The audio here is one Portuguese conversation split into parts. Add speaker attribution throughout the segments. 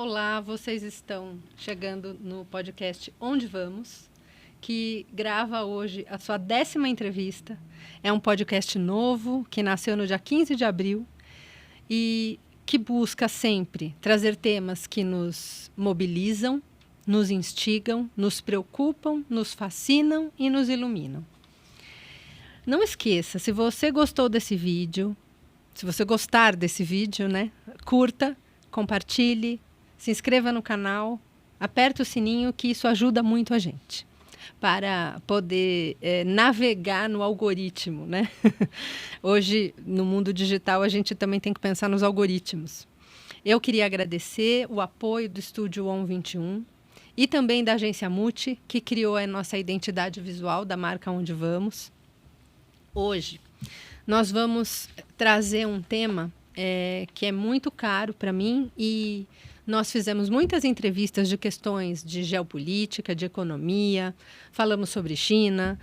Speaker 1: Olá, vocês estão chegando no podcast Onde Vamos, que grava hoje a sua 10ª entrevista. É um podcast novo, que nasceu no dia 15 de abril e que busca sempre trazer temas que nos mobilizam, nos instigam, nos preocupam, nos fascinam e nos iluminam. Não esqueça, se você gostou desse vídeo, se você gostar desse vídeo, né, curta, compartilhe, se inscreva no canal, aperte o sininho, que isso ajuda muito a gente para poder navegar no algoritmo, né? Hoje, no mundo digital, a gente também tem que pensar nos algoritmos. Eu queria agradecer o apoio do Estúdio On21 e também da agência Muti, que criou a nossa identidade visual da marca Onde Vamos. Hoje, nós vamos trazer um tema que é muito caro para mim e nós fizemos muitas entrevistas de questões de geopolítica, de economia, falamos sobre China,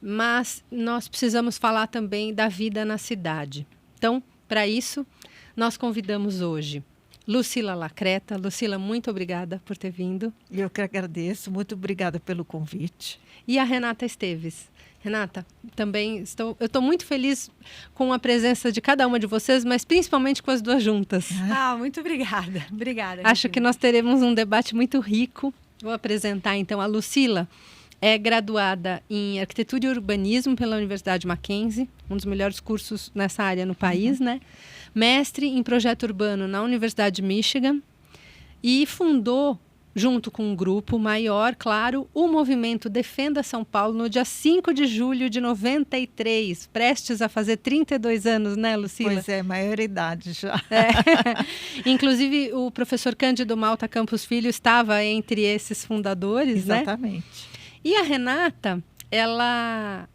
Speaker 1: mas nós precisamos falar também da vida na cidade. Então, para isso, nós convidamos hoje Lucila Lacreta. Lucila, muito obrigada por ter vindo.
Speaker 2: Eu que agradeço, muito obrigada pelo convite.
Speaker 1: E a Renata Esteves. Renata, também eu estou muito feliz com a presença de cada uma de vocês, mas principalmente com as duas juntas.
Speaker 3: Muito obrigada. Obrigada.
Speaker 1: Acho que nós teremos um debate muito rico. Vou apresentar, então, a Lucila. É graduada em Arquitetura e Urbanismo pela Universidade Mackenzie, um dos melhores cursos nessa área no país, né? Mestre em Projeto Urbano na Universidade de Michigan e fundou, junto com um grupo maior, claro, o movimento Defenda São Paulo no dia 5 de julho de 93, prestes a fazer 32 anos, né, Lucila?
Speaker 2: Pois é, maioridade já.
Speaker 1: Inclusive, o professor Cândido Malta Campos Filho estava entre esses fundadores, né?
Speaker 2: Exatamente.
Speaker 1: E a Renata, ela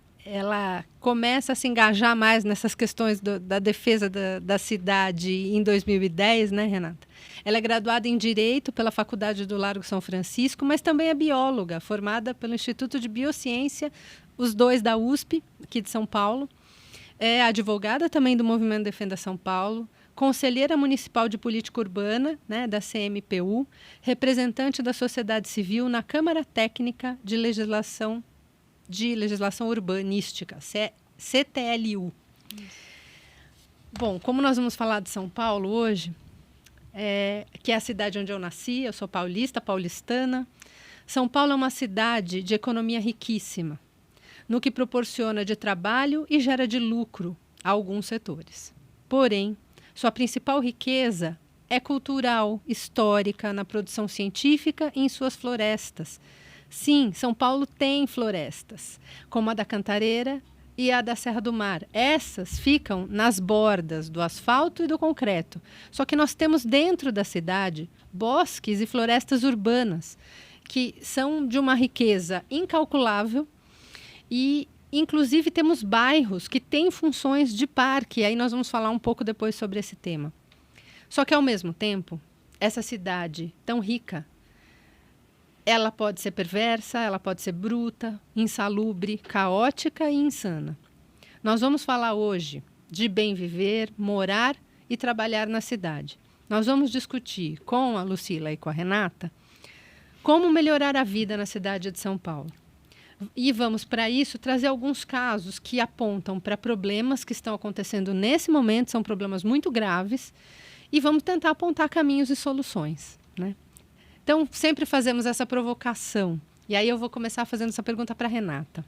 Speaker 1: começa a se engajar mais nessas questões da defesa da cidade em 2010, né, Renata? Ela é graduada em Direito pela Faculdade do Largo São Francisco, mas também é bióloga, formada pelo Instituto de Biociência, os dois da USP, aqui de São Paulo. É advogada também do Movimento Defenda São Paulo, conselheira municipal de política urbana, né, da CMPU, representante da sociedade civil na Câmara Técnica de Legislação Urbanística, CTLU. Bom, como nós vamos falar de São Paulo hoje, que é a cidade onde eu nasci, eu sou paulistana. São Paulo é uma cidade de economia riquíssima, no que proporciona de trabalho e gera de lucro a alguns setores. Porém, sua principal riqueza é cultural, histórica, na produção científica e em suas florestas. Sim, São Paulo tem florestas, como a da Cantareira e a da Serra do Mar. Essas ficam nas bordas do asfalto e do concreto. Só que nós temos dentro da cidade bosques e florestas urbanas, que são de uma riqueza incalculável e inclusive, temos bairros que têm funções de parque. Aí nós vamos falar um pouco depois sobre esse tema. Só que, ao mesmo tempo, essa cidade tão rica, ela pode ser perversa, ela pode ser bruta, insalubre, caótica e insana. Nós vamos falar hoje de bem viver, morar e trabalhar na cidade. Nós vamos discutir com a Lucila e com a Renata como melhorar a vida na cidade de São Paulo. E vamos, para isso, trazer alguns casos que apontam para problemas que estão acontecendo nesse momento, são problemas muito graves, e vamos tentar apontar caminhos e soluções, né? Então, sempre fazemos essa provocação. E aí eu vou começar fazendo essa pergunta para a Renata.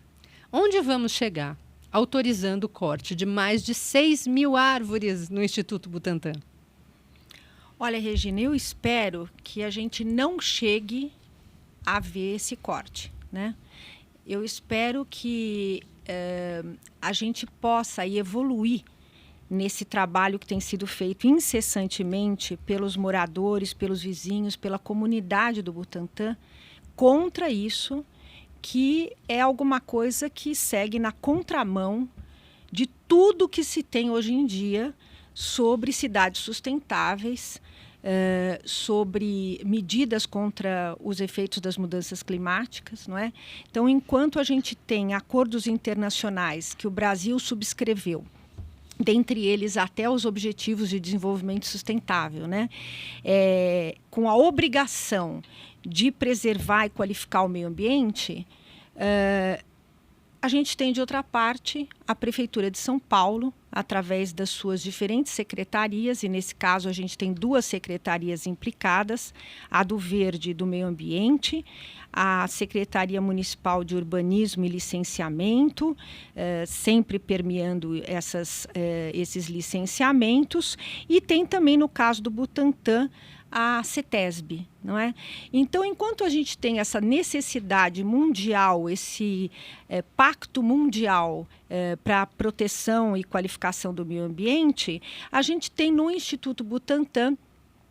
Speaker 1: Onde vamos chegar autorizando o corte de mais de 6.000 árvores no Instituto Butantan?
Speaker 3: Olha, Regina, eu espero que a gente não chegue a ver esse corte, né? Eu espero que a gente possa evoluir nesse trabalho que tem sido feito incessantemente pelos moradores, pelos vizinhos, pela comunidade do Butantã, contra isso, que é alguma coisa que segue na contramão de tudo que se tem hoje em dia sobre cidades sustentáveis, sobre medidas contra os efeitos das mudanças climáticas, não é? Então, enquanto a gente tem acordos internacionais que o Brasil subscreveu dentre eles até os Objetivos de Desenvolvimento Sustentável, né? Com a obrigação de preservar e qualificar o meio ambiente, a gente tem, de outra parte, a Prefeitura de São Paulo, através das suas diferentes secretarias, e nesse caso a gente tem 2 secretarias implicadas, a do Verde e do Meio Ambiente, a Secretaria Municipal de Urbanismo e Licenciamento, sempre permeando esses licenciamentos, e tem também, no caso do Butantã, a CETESB, não é? Então, enquanto a gente tem essa necessidade mundial, esse pacto mundial para a proteção e qualificação do meio ambiente, a gente tem no Instituto Butantã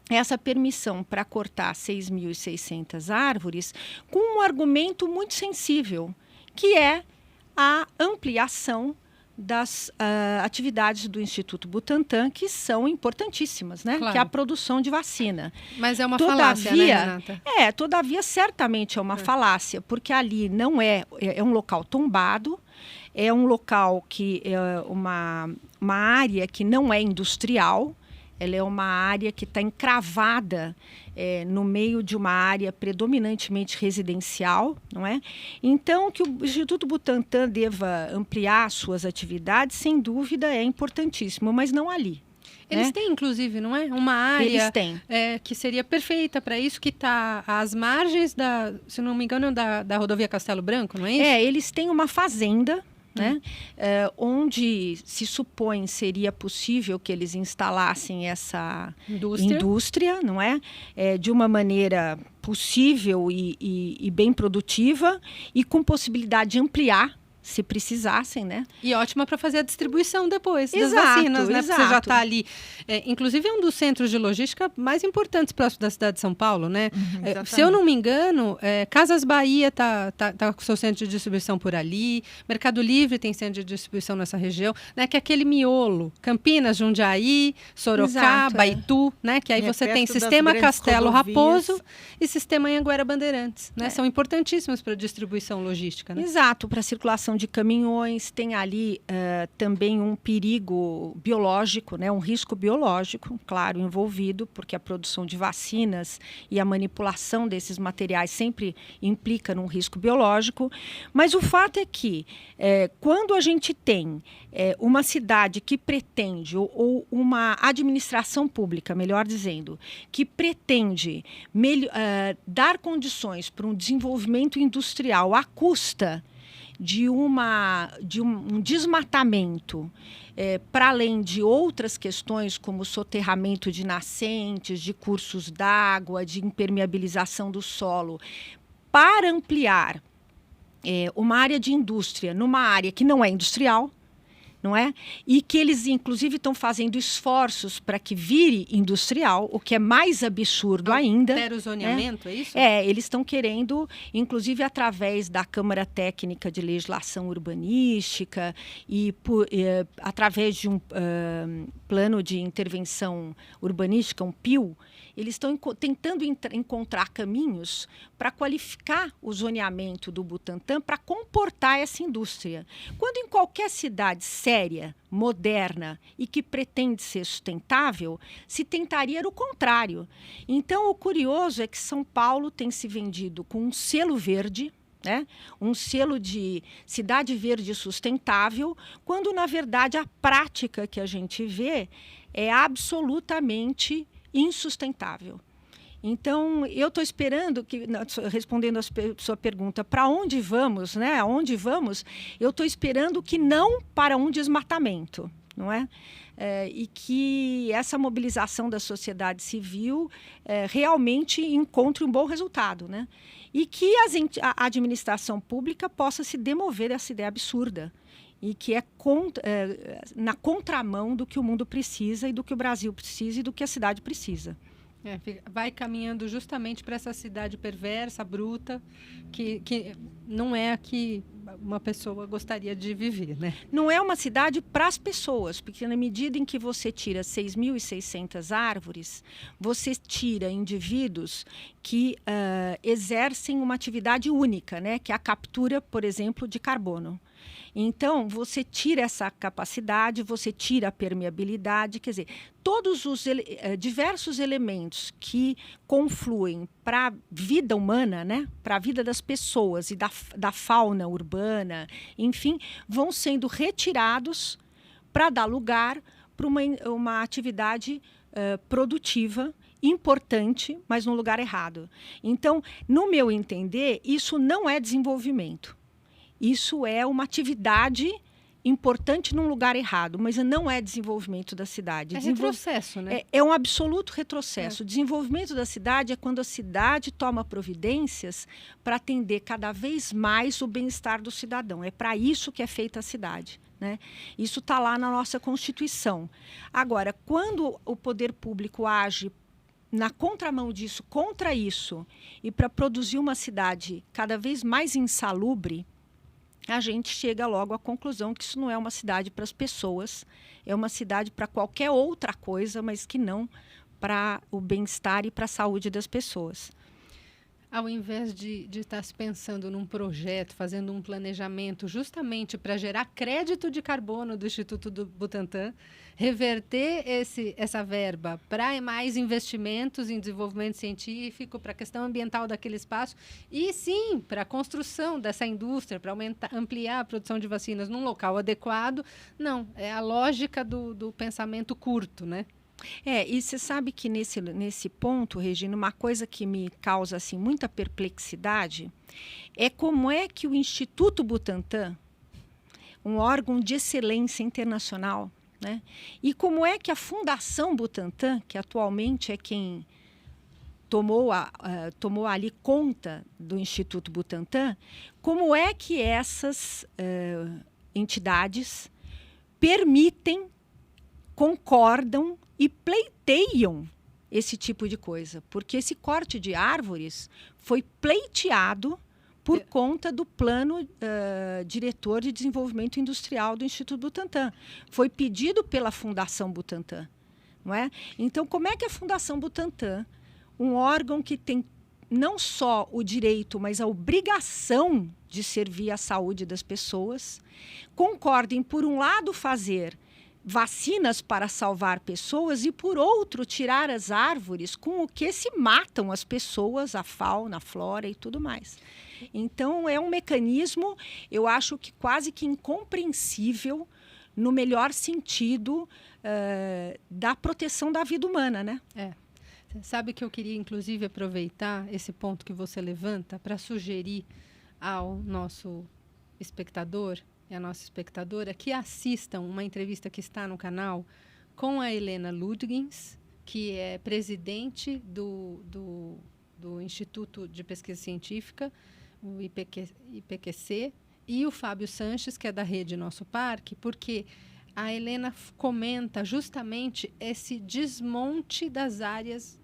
Speaker 3: essa permissão para cortar 6.600 árvores com um argumento muito sensível, que é a ampliação das atividades do Instituto Butantã, que são importantíssimas, né?
Speaker 1: Claro.
Speaker 3: Que é a produção de vacina.
Speaker 1: Mas é uma falácia, né, Renata?
Speaker 3: Todavia, certamente é uma falácia, porque ali não é um local tombado, é um local que é uma área que não é industrial, ela é uma área que está encravada no meio de uma área predominantemente residencial, não é? Então, que o Instituto Butantã deva ampliar suas atividades, sem dúvida, é importantíssimo, mas não ali.
Speaker 1: Eles têm, inclusive, não é? Uma área que seria perfeita para isso, que está às margens se não me engano, da rodovia Castelo Branco, não é isso?
Speaker 3: Eles têm uma fazenda, né? Onde se supõe seria possível que eles instalassem essa indústria, não é? De uma maneira possível e bem produtiva, e com possibilidade de ampliar, se precisassem, né?
Speaker 1: E ótima para fazer a distribuição depois das vacinas, né? Porque você já está ali. Inclusive, é um dos centros de logística mais importantes próximo da cidade de São Paulo, né? Se eu não me engano, Casas Bahia tá com seu centro de distribuição por ali, Mercado Livre tem centro de distribuição nessa região, né? Que é aquele miolo, Campinas, Jundiaí, Sorocaba, Itu, né? Que aí você tem sistema Castelo Raposo e sistema Anhanguera Bandeirantes, né? São importantíssimos para a distribuição logística, né?
Speaker 3: Exato, para a circulação de caminhões, tem ali também um perigo biológico, né, um risco biológico, claro, envolvido, porque a produção de vacinas e a manipulação desses materiais sempre implica num risco biológico. Mas o fato é que, quando a gente tem uma cidade que pretende, ou uma administração pública, melhor dizendo, que pretende dar condições para um desenvolvimento industrial à custa de um desmatamento, para além de outras questões como soterramento de nascentes, de cursos d'água, de impermeabilização do solo, para ampliar uma área de indústria numa área que não é industrial, não é? E que eles, inclusive, estão fazendo esforços para que vire industrial, o que é mais absurdo ainda.
Speaker 1: Zoneamento, é isso?
Speaker 3: Eles estão querendo, inclusive, através da Câmara Técnica de Legislação Urbanística e através de um plano de intervenção urbanística, um PIU, eles estão tentando encontrar caminhos para qualificar o zoneamento do Butantã para comportar essa indústria. Quando em qualquer cidade séria, moderna e que pretende ser sustentável, se tentaria o contrário. Então, o curioso é que São Paulo tem se vendido com um selo verde, né? Um selo de cidade verde sustentável, quando, na verdade, a prática que a gente vê é absolutamente insustentável. Então, eu estou esperando que, respondendo a sua pergunta, para onde vamos, né? Aonde vamos? Eu estou esperando que não para um desmatamento, não é? E que essa mobilização da sociedade civil realmente encontre um bom resultado, né? E que a administração pública possa se demover dessa ideia absurda e que na contramão do que o mundo precisa e do que o Brasil precisa e do que a cidade precisa.
Speaker 1: Vai caminhando justamente para essa cidade perversa, bruta, que não é a que uma pessoa gostaria de viver, né?
Speaker 3: Não é uma cidade para as pessoas, porque na medida em que você tira 6.600 árvores, você tira indivíduos que exercem uma atividade única, né? Que é a captura, por exemplo, de carbono. Então, você tira essa capacidade, você tira a permeabilidade, quer dizer, todos os diversos elementos que confluem para a vida humana, né? Para a vida das pessoas e da fauna urbana, enfim, vão sendo retirados para dar lugar para uma atividade produtiva, importante, mas no lugar errado. Então, no meu entender, isso não é desenvolvimento. Isso é uma atividade importante num lugar errado, mas não é desenvolvimento da cidade.
Speaker 1: É retrocesso, né?
Speaker 3: É um absoluto retrocesso. O desenvolvimento da cidade é quando a cidade toma providências para atender cada vez mais o bem-estar do cidadão. É para isso que é feita a cidade, né? Isso está lá na nossa Constituição. Agora, quando o poder público age na contramão disso, contra isso, e para produzir uma cidade cada vez mais insalubre, a gente chega logo à conclusão que isso não é uma cidade para as pessoas, é uma cidade para qualquer outra coisa, mas que não para o bem-estar e para a saúde das pessoas.
Speaker 1: Ao invés de estar se pensando num projeto, fazendo um planejamento justamente para gerar crédito de carbono do Instituto do Butantan, reverter essa verba para mais investimentos em desenvolvimento científico, para a questão ambiental daquele espaço e, sim, para a construção dessa indústria, para ampliar a produção de vacinas num local adequado. Não, é a lógica do pensamento curto, né?
Speaker 3: E você sabe que nesse ponto, Regina, uma coisa que me causa assim, muita perplexidade é como é que o Instituto Butantan, um órgão de excelência internacional, né, e como é que a Fundação Butantan, que atualmente é quem tomou ali conta do Instituto Butantan, como é que essas entidades permitem, concordam e pleiteiam esse tipo de coisa, porque esse corte de árvores foi pleiteado por conta do plano diretor de desenvolvimento industrial do Instituto Butantan. Foi pedido pela Fundação Butantan, não é? Então, como é que a Fundação Butantan, um órgão que tem não só o direito, mas a obrigação de servir à saúde das pessoas, concorda em, por um lado, fazer vacinas para salvar pessoas e, por outro, tirar as árvores com o que se matam as pessoas, a fauna, a flora e tudo mais. Então, é um mecanismo, eu acho que quase que incompreensível no melhor sentido da proteção da vida humana, né?
Speaker 1: Sabe que eu queria, inclusive, aproveitar esse ponto que você levanta para sugerir ao nosso espectador e a nossa espectadora que assistam uma entrevista que está no canal com a Helena Ludgens, que é presidente do Instituto de Pesquisa Científica, o IPQC, e o Fábio Sanches, que é da Rede Nosso Parque, porque a Helena comenta justamente esse desmonte das áreas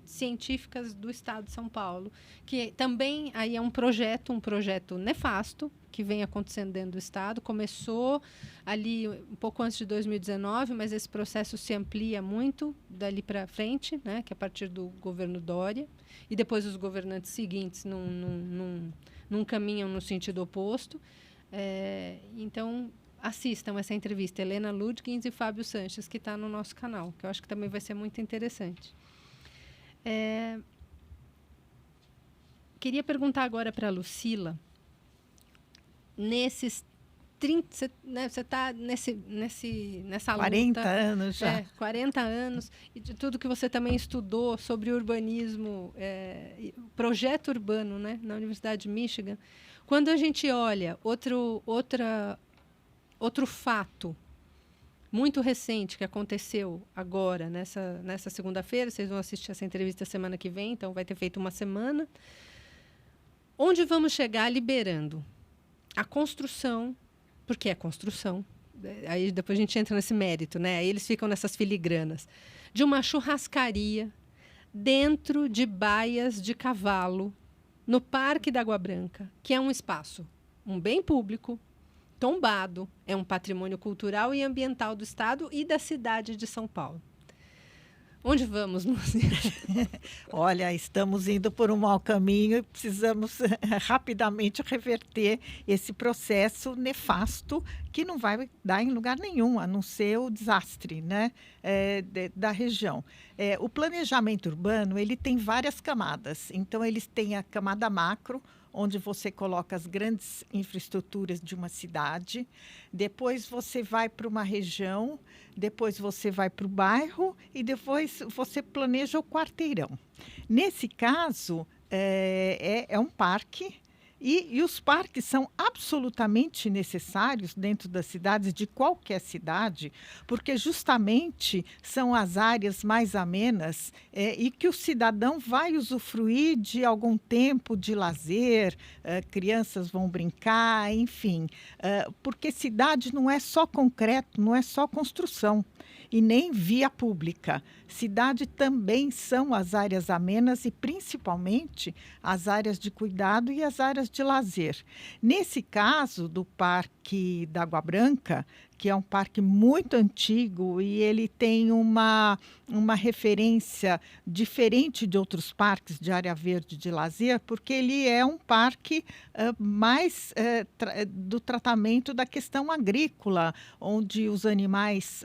Speaker 1: científicas do Estado de São Paulo, que também aí é um projeto nefasto, que vem acontecendo dentro do Estado. Começou ali um pouco antes de 2019, mas esse processo se amplia muito dali para frente, né, que é a partir do governo Dória, e depois os governantes seguintes não caminham no sentido oposto. Então, assistam essa entrevista, Helena Ludgens e Fábio Sanches, que está no nosso canal, que eu acho que também vai ser muito interessante. Queria perguntar agora para a Lucila, nesses 30, né, você está nessa
Speaker 2: 40
Speaker 1: luta,
Speaker 2: anos já.
Speaker 1: 40 anos, e de tudo que você também estudou sobre urbanismo, projeto urbano, né, na Universidade de Michigan. Quando a gente olha outro fato muito recente que aconteceu agora, nessa segunda-feira, vocês vão assistir essa entrevista semana que vem, então vai ter feito uma semana, onde vamos chegar liberando a construção, porque é construção, aí depois a gente entra nesse mérito, né? Aí eles ficam nessas filigranas, de uma churrascaria dentro de baias de cavalo, no Parque da Água Branca, que é um espaço, um bem público, tombado, é um patrimônio cultural e ambiental do Estado e da cidade de São Paulo. Onde vamos, Lúcia?
Speaker 2: Olha, estamos indo por um mau caminho e precisamos rapidamente reverter esse processo nefasto que não vai dar em lugar nenhum, a não ser o desastre, né, da região. O planejamento urbano, ele tem várias camadas. Então, eles têm a camada macro, onde você coloca as grandes infraestruturas de uma cidade, depois você vai para uma região, depois você vai para o bairro e depois você planeja o quarteirão. Nesse caso, é um parque. E os parques são absolutamente necessários dentro das cidades, de qualquer cidade, porque justamente são as áreas mais amenas e que o cidadão vai usufruir de algum tempo de lazer, crianças vão brincar, enfim. Porque cidade não é só concreto, não é só construção e nem via pública. Cidade também são as áreas amenas e, principalmente, as áreas de cuidado e as áreas de lazer. Nesse caso do Parque da Água Branca, que é um parque muito antigo e ele tem uma referência diferente de outros parques de área verde de lazer, porque ele é um parque mais do tratamento da questão agrícola, onde os animais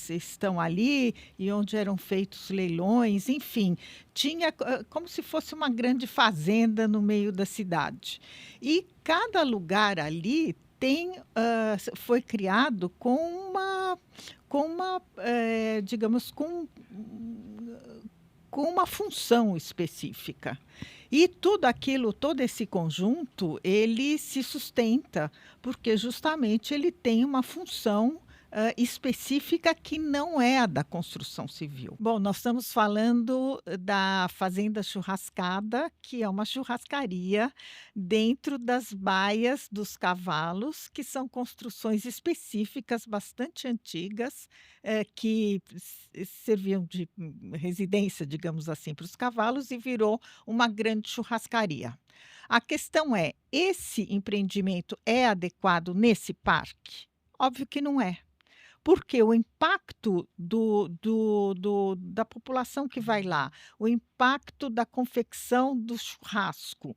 Speaker 2: estão ali e onde eram feitos leilões, enfim, tinha como se fosse uma grande fazenda no meio da cidade. E cada lugar ali foi criado digamos, com uma função específica. E tudo aquilo, todo esse conjunto, ele se sustenta, porque justamente ele tem uma função específica que não é a da construção civil. Bom, nós estamos falando da Fazenda Churrascada, que é uma churrascaria dentro das baias dos cavalos, que são construções específicas bastante antigas, que serviam de residência, digamos assim, para os cavalos e virou uma grande churrascaria. A questão é, esse empreendimento é adequado nesse parque? Óbvio que não é. Porque o impacto da população que vai lá, o impacto da confecção do churrasco,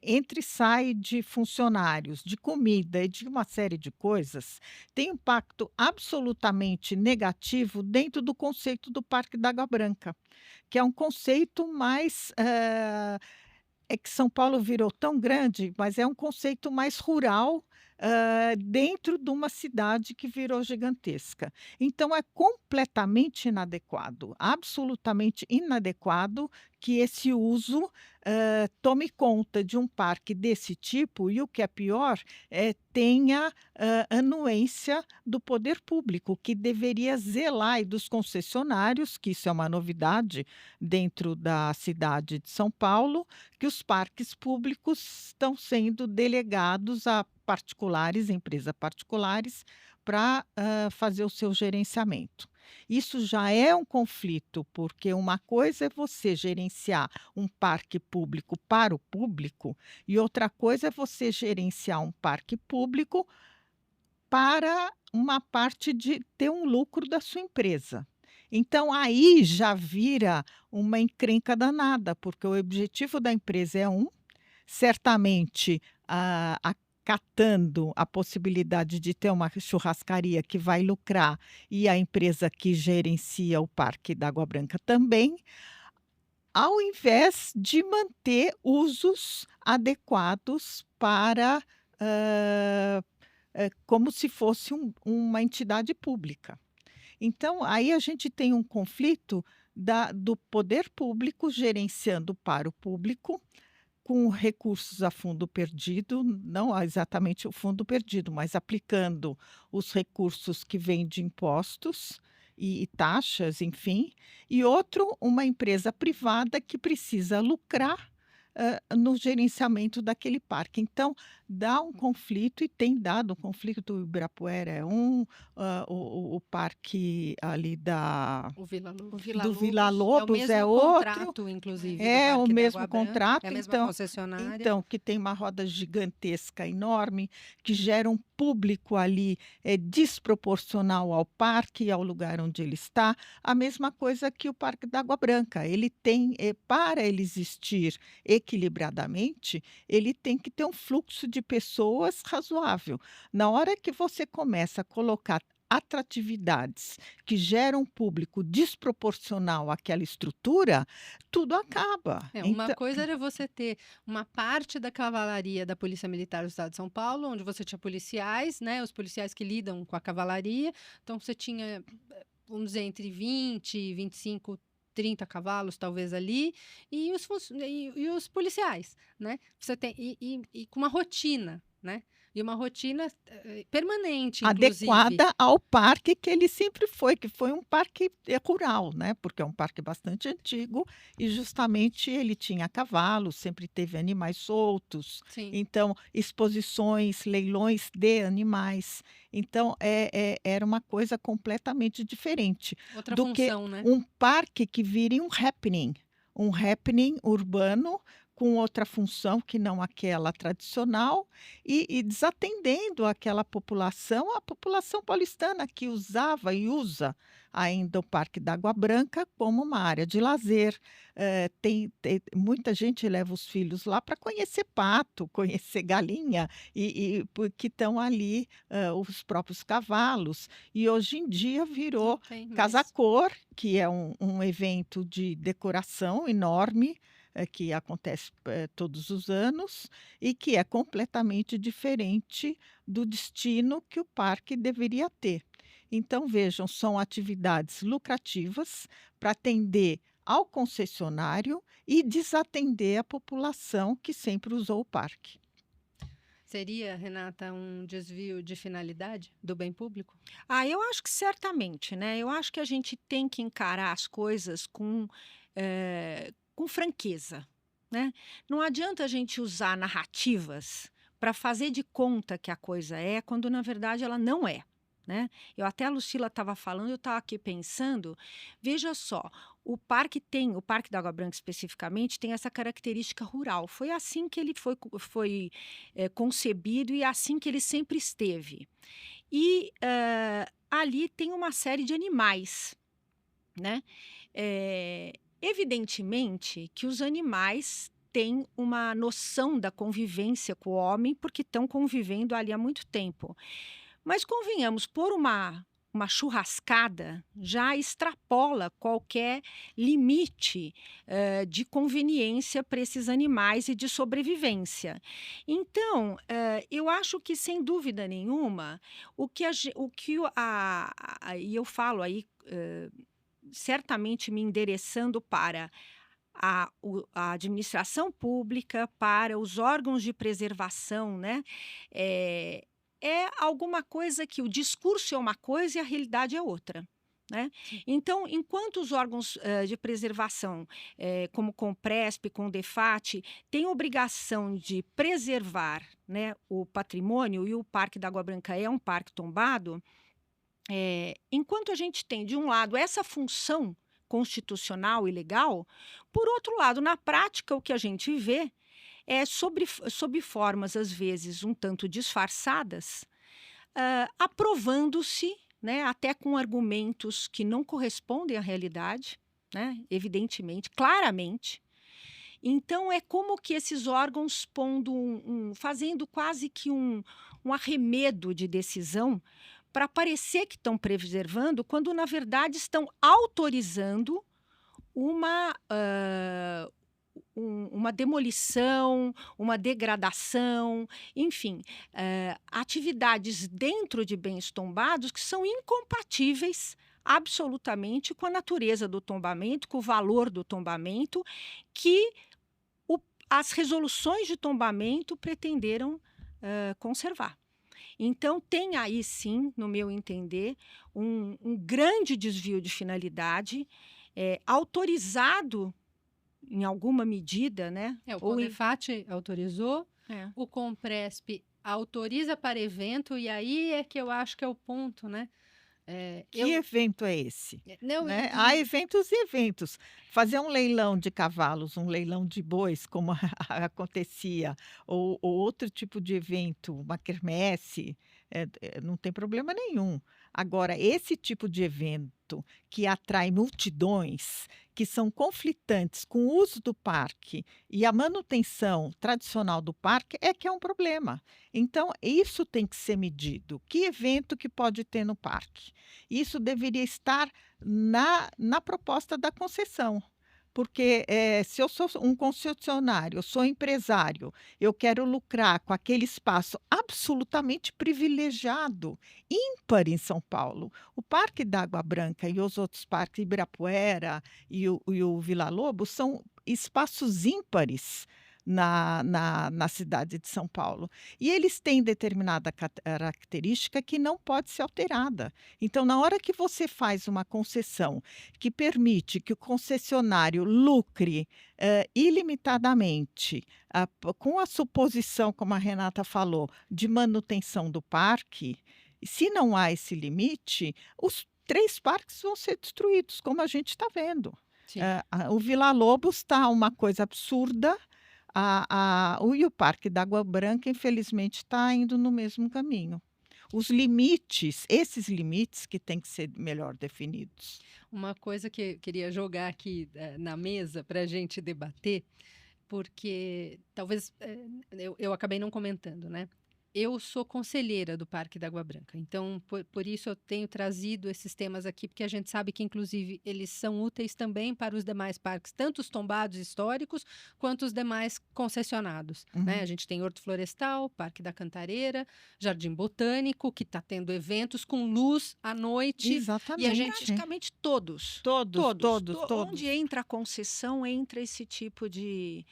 Speaker 2: entra e sai de funcionários, de comida e de uma série de coisas, tem impacto absolutamente negativo dentro do conceito do Parque da Água Branca, que é um conceito mais... é que São Paulo virou tão grande, mas é um conceito mais rural, dentro de uma cidade que virou gigantesca. Então, é completamente inadequado, absolutamente inadequado que esse uso tome conta de um parque desse tipo e, o que é pior, tenha anuência do poder público, que deveria zelar, e dos concessionários, que isso é uma novidade dentro da cidade de São Paulo, que os parques públicos estão sendo delegados a particulares, empresas particulares, para fazer o seu gerenciamento. Isso já é um conflito, porque uma coisa é você gerenciar um parque público para o público e outra coisa é você gerenciar um parque público para uma parte de ter um lucro da sua empresa. Então, aí já vira uma encrenca danada, porque o objetivo da empresa é certamente acatando a possibilidade de ter uma churrascaria que vai lucrar e a empresa que gerencia o Parque da Água Branca também, ao invés de manter usos adequados para como se fosse uma entidade pública. Então, aí a gente tem um conflito do poder público gerenciando para o público, com recursos a fundo perdido, não exatamente o fundo perdido, mas aplicando os recursos que vêm de impostos e taxas, enfim, e outro, uma empresa privada que precisa lucrar no gerenciamento daquele parque. Então, dá um conflito e tem dado um conflito. O Ibirapuera é o parque ali
Speaker 1: O Vila Lobos.
Speaker 2: do Vila
Speaker 1: É o
Speaker 2: Lobos
Speaker 1: mesmo
Speaker 2: é outro.
Speaker 1: contrato, inclusive, do
Speaker 2: É o
Speaker 1: Parque da
Speaker 2: mesmo
Speaker 1: Água Branca,
Speaker 2: contrato,
Speaker 1: é a mesma concessionária.
Speaker 2: então, que tem uma roda gigantesca, enorme, que gera um público ali desproporcional ao parque e ao lugar onde ele está. A mesma coisa que o Parque da Água Branca. Ele tem, para ele existir equilibradamente, ele tem que ter um fluxo de pessoas razoável. Na hora que você começa a colocar atratividades que geram um público desproporcional àquela estrutura, tudo acaba.
Speaker 1: Uma coisa era você ter uma parte da cavalaria da Polícia Militar do Estado de São Paulo, onde você tinha policiais, né, os policiais que lidam com a cavalaria. Então, você tinha, vamos dizer, entre 20, 25, 30 cavalos, talvez, ali, e os policiais, né? Você tem, e com uma rotina, né? E uma rotina permanente, inclusive.
Speaker 2: Adequada ao parque que ele sempre foi, que foi um parque rural, né? Porque é um parque bastante antigo e justamente ele tinha cavalos, sempre teve animais soltos.
Speaker 1: Sim.
Speaker 2: Então, exposições, leilões de animais. Então, era uma coisa completamente diferente
Speaker 1: Outra
Speaker 2: do
Speaker 1: função,
Speaker 2: que
Speaker 1: né?
Speaker 2: um parque que vire um happening urbano, com outra função que não aquela tradicional, e desatendendo aquela população, a população paulistana que usava e usa ainda o Parque da Água Branca como uma área de lazer. Muita gente leva os filhos lá para conhecer pato, conhecer galinha, porque estão ali os próprios cavalos. E hoje em dia virou Casa Cor, que é um evento de decoração enorme, que acontece todos os anos e que é completamente diferente do destino que o parque deveria ter. Então, vejam, são atividades lucrativas para atender ao concessionário e desatender a população que sempre usou o parque.
Speaker 1: Seria, Renata, um desvio de finalidade do bem público?
Speaker 3: Eu acho que certamente, né? Eu acho que a gente tem que encarar as coisas com franqueza, né? Não adianta a gente usar narrativas para fazer de conta que a coisa é, quando na verdade ela não é, né? A Lucila estava falando, eu estava aqui pensando, veja só, o Parque da Água Branca especificamente, tem essa característica rural. Foi assim que ele foi concebido e assim que ele sempre esteve. E ali tem uma série de animais, né? Evidentemente que os animais têm uma noção da convivência com o homem, porque estão convivendo ali há muito tempo. Mas convenhamos, por uma churrascada já extrapola qualquer limite de conveniência para esses animais e de sobrevivência. Então, eu acho que, sem dúvida nenhuma, e eu falo aí, certamente me endereçando para a administração pública, para os órgãos de preservação, né? É alguma coisa que o discurso é uma coisa e a realidade é outra, né? Então, enquanto os órgãos de preservação, como Compresp, Condefat, têm obrigação de preservar, né, o patrimônio, e o Parque da Água Branca é um parque tombado, enquanto a gente tem, de um lado, essa função constitucional e legal, por outro lado, na prática, o que a gente vê é sob formas, às vezes, um tanto disfarçadas, aprovando-se, né, até com argumentos que não correspondem à realidade, né, evidentemente, claramente. Então, é como que esses órgãos fazendo quase que um arremedo de decisão para parecer que estão preservando, quando, na verdade, estão autorizando uma demolição, uma degradação, enfim, atividades dentro de bens tombados que são incompatíveis absolutamente com a natureza do tombamento, com o valor do tombamento, que as resoluções de tombamento pretenderam conservar. Então, tem aí, sim, no meu entender, um grande desvio de finalidade, autorizado em alguma medida, né?
Speaker 1: O Condefat autorizou, o Compresp autoriza para evento, e aí é que eu acho que é o ponto, né?
Speaker 2: Que evento é esse?
Speaker 1: Não,
Speaker 2: Né? Há eventos e eventos. Fazer um leilão de cavalos, um leilão de bois, como acontecia, ou outro tipo de evento, uma quermesse, não tem problema nenhum. Agora, esse tipo de evento que atrai multidões, que são conflitantes com o uso do parque e a manutenção tradicional do parque, é que é um problema. Então, isso tem que ser medido. Que evento que pode ter no parque? Isso deveria estar na proposta da concessão. Porque se eu sou um concessionário, eu sou empresário, eu quero lucrar com aquele espaço absolutamente privilegiado, ímpar em São Paulo. O Parque da Água Branca e os outros parques, Ibirapuera e o Vila Lobos, são espaços ímpares na cidade de São Paulo. E eles têm determinada característica que não pode ser alterada. Então, na hora que você faz uma concessão que permite que o concessionário lucre ilimitadamente, com a suposição, como a Renata falou, de manutenção do parque, se não há esse limite, os 3 parques vão ser destruídos, como a gente está vendo. O Vila Lobos está uma coisa absurda. E o Parque da Água Branca, infelizmente, está indo no mesmo caminho. Os limites, esses limites que têm que ser melhor definidos.
Speaker 1: Uma coisa que eu queria jogar aqui na mesa para a gente debater, porque talvez eu acabei não comentando, né? Eu sou conselheira do Parque da Água Branca, então por isso eu tenho trazido esses temas aqui, porque a gente sabe que, inclusive, eles são úteis também para os demais parques, tanto os tombados históricos quanto os demais concessionados. Né? A gente tem Horto Florestal, Parque da Cantareira, Jardim Botânico, que está tendo eventos com luz à noite.
Speaker 2: Exatamente.
Speaker 3: E a gente praticamente todos. Onde entra a concessão, entra esse tipo de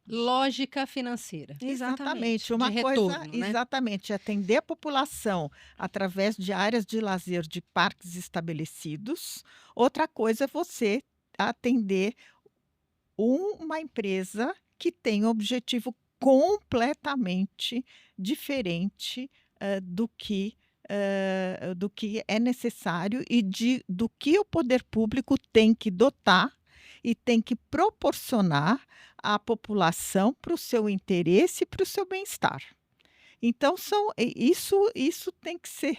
Speaker 1: lógica financeira.
Speaker 2: Exatamente. Uma coisa, né? Exatamente, atender a população através de áreas de lazer de parques estabelecidos. Outra coisa é você atender uma empresa que tem um objetivo completamente diferente do que é necessário e do que o poder público tem que dotar e tem que proporcionar à população para o seu interesse e para o seu bem-estar. Então, isso tem que ser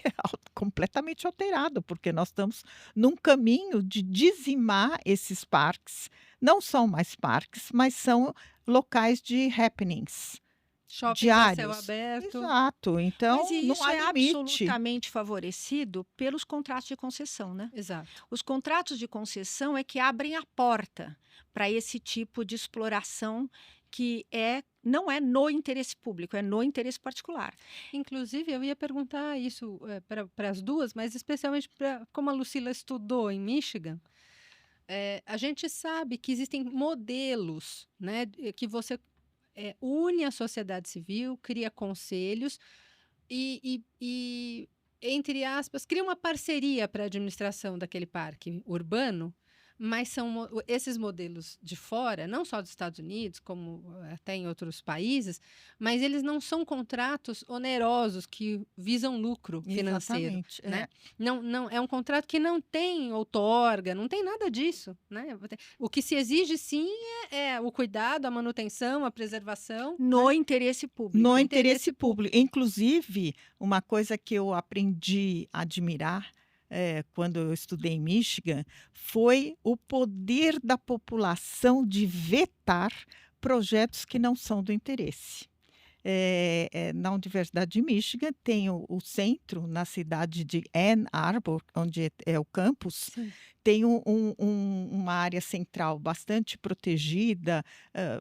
Speaker 2: completamente alterado, porque nós estamos num caminho de dizimar esses parques. Não são mais parques, mas são locais de happenings.
Speaker 1: Shopping
Speaker 2: diários.
Speaker 1: A céu aberto.
Speaker 2: Exato. Então,
Speaker 3: Mas isso
Speaker 2: não há
Speaker 3: é
Speaker 2: limite.
Speaker 3: absolutamente favorecido pelos contratos de concessão, né?
Speaker 1: Exato.
Speaker 3: Os contratos de concessão é que abrem a porta para esse tipo de exploração que não é no interesse público, é no interesse particular.
Speaker 1: Inclusive, eu ia perguntar isso para as duas, mas especialmente como a Lucila estudou em Michigan. A gente sabe que existem modelos, né, que você une a sociedade civil, cria conselhos e, entre aspas, cria uma parceria para a administração daquele parque urbano, mas são esses modelos de fora, não só dos Estados Unidos, como até em outros países, mas eles não são contratos onerosos que visam lucro financeiro.
Speaker 2: Exatamente.
Speaker 1: Né? Não, é um contrato que não tem outorga, não tem nada disso. Né? O que se exige, sim, é o cuidado, a manutenção, a preservação.
Speaker 3: No interesse público.
Speaker 2: No interesse público. Inclusive, uma coisa que eu aprendi a admirar quando eu estudei em Michigan, foi o poder da população de vetar projetos que não são do interesse. Na Universidade de Michigan tem o centro, na cidade de Ann Arbor, onde é o campus. Sim. Tem uma área central bastante protegida,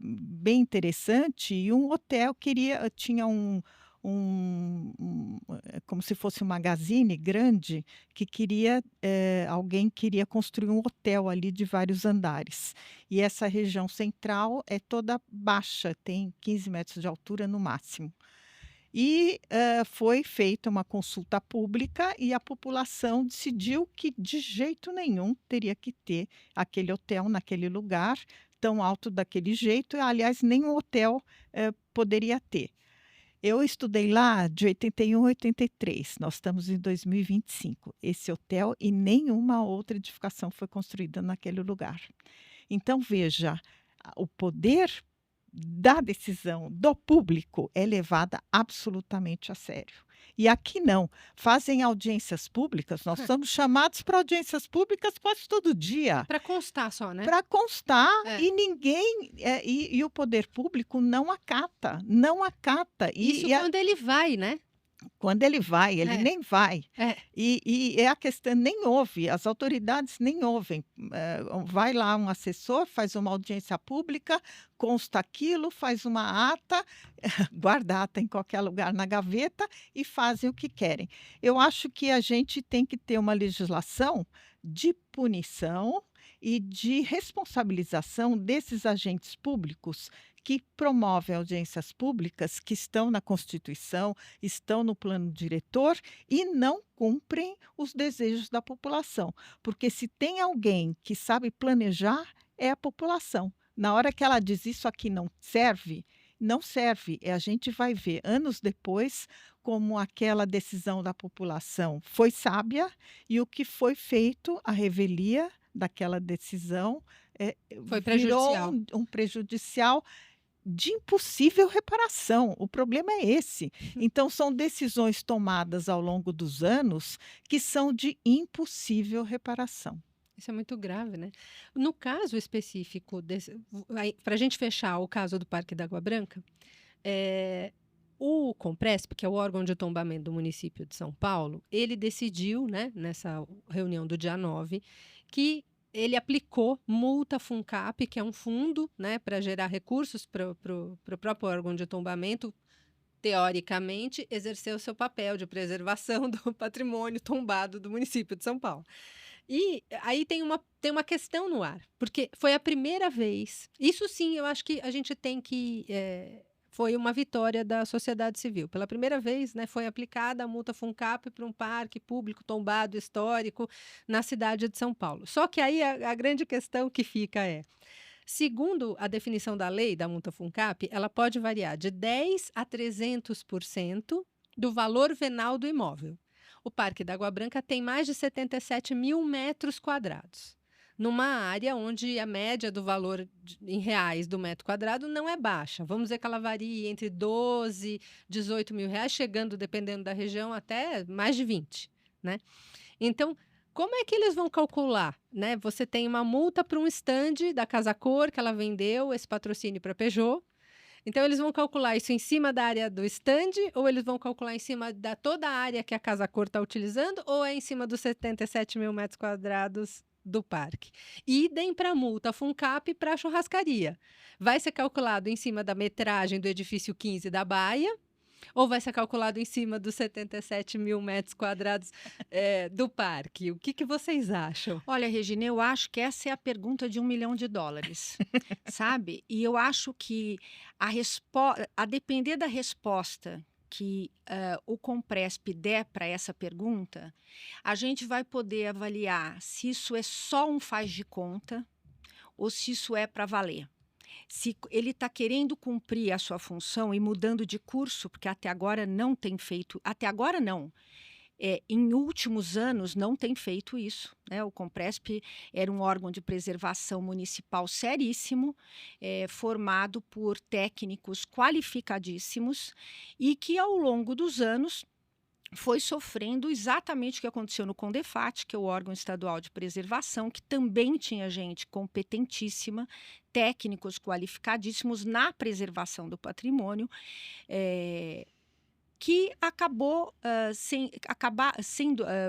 Speaker 2: bem interessante, e um hotel tinha como se fosse um magazine grande que alguém queria construir um hotel ali de vários andares. E essa região central é toda baixa, tem 15 metros de altura no máximo. E foi feita uma consulta pública e a população decidiu que de jeito nenhum teria que ter aquele hotel naquele lugar, tão alto daquele jeito. Aliás, nenhum hotel poderia ter. Eu estudei lá de 81 a 83, nós estamos em 2025. Esse hotel e nenhuma outra edificação foi construída naquele lugar. Então, veja, o poder da decisão do público é levada absolutamente a sério. E aqui não. Fazem audiências públicas, nós somos chamados para audiências públicas quase todo dia.
Speaker 1: Para constar só, né?
Speaker 2: Para constar,
Speaker 1: É.
Speaker 2: e ninguém, e o poder público não acata, não acata.
Speaker 1: Isso quando ele vai, né?
Speaker 2: Quando ele vai, ele nem vai.
Speaker 1: É.
Speaker 2: E a questão nem ouve, as autoridades nem ouvem. Vai lá um assessor, faz uma audiência pública, consta aquilo, faz uma ata, guarda a ata em qualquer lugar na gaveta e fazem o que querem. Eu acho que a gente tem que ter uma legislação de punição e de responsabilização desses agentes públicos que promovem audiências públicas, que estão na Constituição, estão no plano diretor e não cumprem os desejos da população. Porque se tem alguém que sabe planejar, é a população. Na hora que ela diz isso aqui não serve, não serve. A gente vai ver anos depois como aquela decisão da população foi sábia e o que foi feito, a revelia daquela decisão,
Speaker 1: Foi prejudicial.
Speaker 2: virou um prejudicial de impossível reparação. O problema é esse. Então, são decisões tomadas ao longo dos anos que são de impossível reparação.
Speaker 1: Isso é muito grave, né? No caso específico, para a gente fechar o caso do Parque da Água Branca, o Compresp, que é o órgão de tombamento do município de São Paulo, ele decidiu, né, nessa reunião do dia 9, que ele aplicou multa FUNCAP, que é um fundo, né, para gerar recursos para o próprio órgão de tombamento, teoricamente, exercer o seu papel de preservação do patrimônio tombado do município de São Paulo. E aí tem uma questão no ar, porque foi a primeira vez, isso sim, eu acho que a gente tem que... foi uma vitória da sociedade civil. Pela primeira vez, né, foi aplicada a multa FUNCAP para um parque público tombado histórico na cidade de São Paulo. Só que aí a grande questão que fica segundo a definição da lei da multa FUNCAP, ela pode variar de 10% a 300% do valor venal do imóvel. O Parque da Água Branca tem mais de 77 mil metros quadrados, numa área onde a média do valor em reais do metro quadrado não é baixa. Vamos dizer que ela varia entre 12, 18 mil reais, chegando, dependendo da região, até mais de 20, né? Então, como é que eles vão calcular, né? Você tem uma multa para um stand da Casa Cor, que ela vendeu esse patrocínio para a Peugeot. Então, eles vão calcular isso em cima da área do stand, ou eles vão calcular em cima da toda a área que a Casa Cor está utilizando, ou é em cima dos 77 mil metros quadrados do parque? Idem para a multa FUNCAP para a churrascaria. Vai ser calculado em cima da metragem do edifício 15 da Baia, ou vai ser calculado em cima dos 77 mil metros quadrados do parque? O que vocês acham?
Speaker 3: Olha, Regina, eu acho que essa é a pergunta de $1 milhão, sabe? E eu acho que a depender da resposta que o Compresp der para essa pergunta, a gente vai poder avaliar se isso é só um faz de conta ou se isso é para valer. Se ele está querendo cumprir a sua função e mudando de curso, porque até agora não tem feito, até agora não, em últimos anos não tem feito isso, né? O Compresp era um órgão de preservação municipal seríssimo, formado por técnicos qualificadíssimos e que ao longo dos anos foi sofrendo exatamente o que aconteceu no CONDEFAT, que é o órgão estadual de preservação, que também tinha gente competentíssima, técnicos qualificadíssimos na preservação do patrimônio, que acabou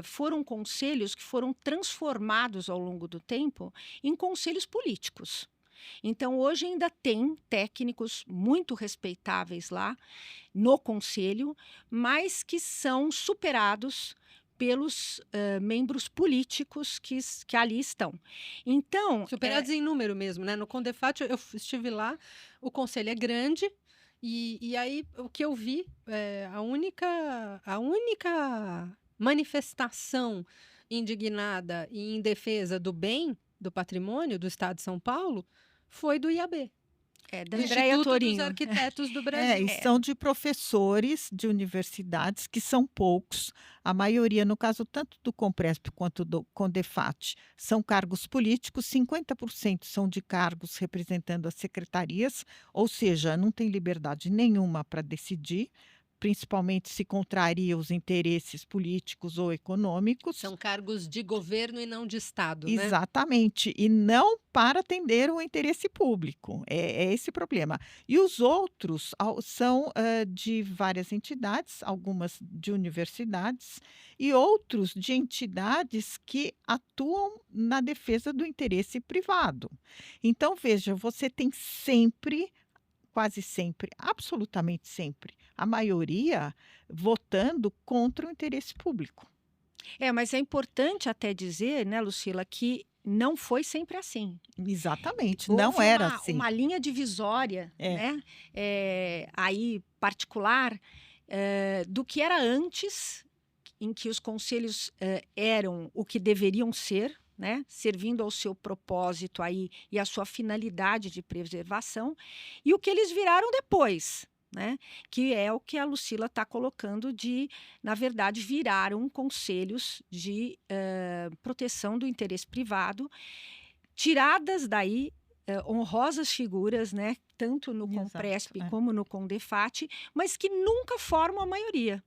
Speaker 3: foram conselhos que foram transformados ao longo do tempo em conselhos políticos. Então, hoje ainda tem técnicos muito respeitáveis lá no conselho, mas que são superados pelos membros políticos que ali estão. Então,
Speaker 1: superados em número mesmo, né? No CONDEFAT, eu estive lá, o conselho é grande, e aí o que eu vi, a única manifestação indignada e em defesa do bem, do patrimônio do Estado de São Paulo, foi do IAB.
Speaker 3: da
Speaker 1: Do
Speaker 3: Andréia
Speaker 1: Instituto
Speaker 3: Torinho.
Speaker 1: dos Arquitetos do
Speaker 2: É,
Speaker 1: Brasil.
Speaker 2: e são de professores de universidades, que são poucos. A maioria, no caso tanto do Compresp quanto do Condefat, são cargos políticos, 50% são de cargos representando as secretarias, ou seja, não tem liberdade nenhuma para decidir, principalmente se contraria os interesses políticos ou econômicos.
Speaker 1: São cargos de governo e não de Estado, né?
Speaker 2: Exatamente, e não para atender o interesse público. É esse o problema. E os outros são de várias entidades, algumas de universidades, e outros de entidades que atuam na defesa do interesse privado. Então, veja, você tem sempre, quase sempre, absolutamente sempre, a maioria votando contra o interesse público.
Speaker 3: Mas é importante até dizer, né, Lucila, que não foi sempre assim.
Speaker 2: Exatamente,
Speaker 3: Houve
Speaker 2: não era assim.
Speaker 3: uma linha divisória, né, aí particular, do que era antes, em que os conselhos eram o que deveriam ser, né, servindo ao seu propósito aí e à sua finalidade de preservação, e o que eles viraram depois, né, que é o que a Lucila está colocando de, na verdade, viraram conselhos de proteção do interesse privado, tiradas daí honrosas figuras, né, tanto no Compresp como no Condefat, mas que nunca formam a maioria.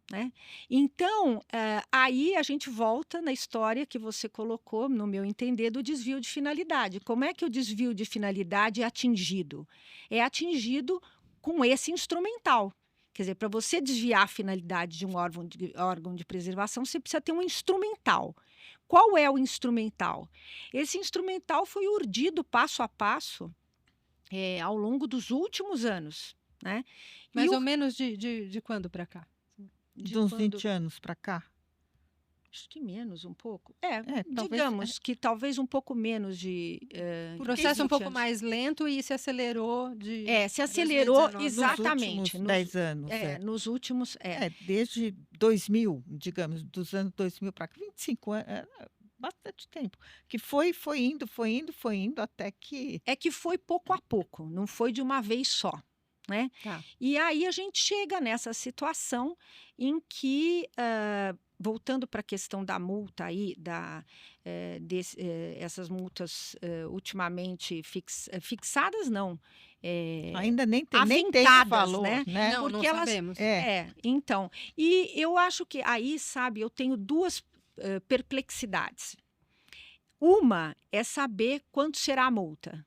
Speaker 3: Né? Então, aí a gente volta na história que você colocou, no meu entender, do desvio de finalidade. Como é que o desvio de finalidade é atingido? É atingido com esse instrumental. Quer dizer, para você desviar a finalidade de um órgão de preservação, você precisa ter um instrumental. Qual é o instrumental? Esse instrumental foi urdido passo a passo ao longo dos últimos anos. Né?
Speaker 1: Mais ou menos de quando para cá?
Speaker 2: De uns 20 anos para cá?
Speaker 3: Acho que menos um pouco.
Speaker 2: Digamos
Speaker 3: que talvez um pouco menos de...
Speaker 1: o processo um pouco mais lento e se acelerou
Speaker 3: se acelerou
Speaker 1: 2019.
Speaker 3: exatamente.
Speaker 2: Nos últimos 10 anos.
Speaker 3: Nos últimos...
Speaker 2: desde 2000, digamos, dos anos 2000 para cá, 25 anos, bastante tempo. Que foi indo, até que...
Speaker 3: É que foi pouco a pouco, não foi de uma vez só. Né?
Speaker 1: Tá.
Speaker 3: E aí a gente chega nessa situação em que, voltando para a questão da multa aí, essas multas ultimamente fixadas, não.
Speaker 2: Ainda nem tem valor,
Speaker 3: né?
Speaker 1: Não,
Speaker 3: porque
Speaker 1: não
Speaker 3: elas,
Speaker 1: sabemos.
Speaker 3: Então, e eu acho que aí, sabe, eu tenho duas perplexidades. Uma é saber quanto será a multa.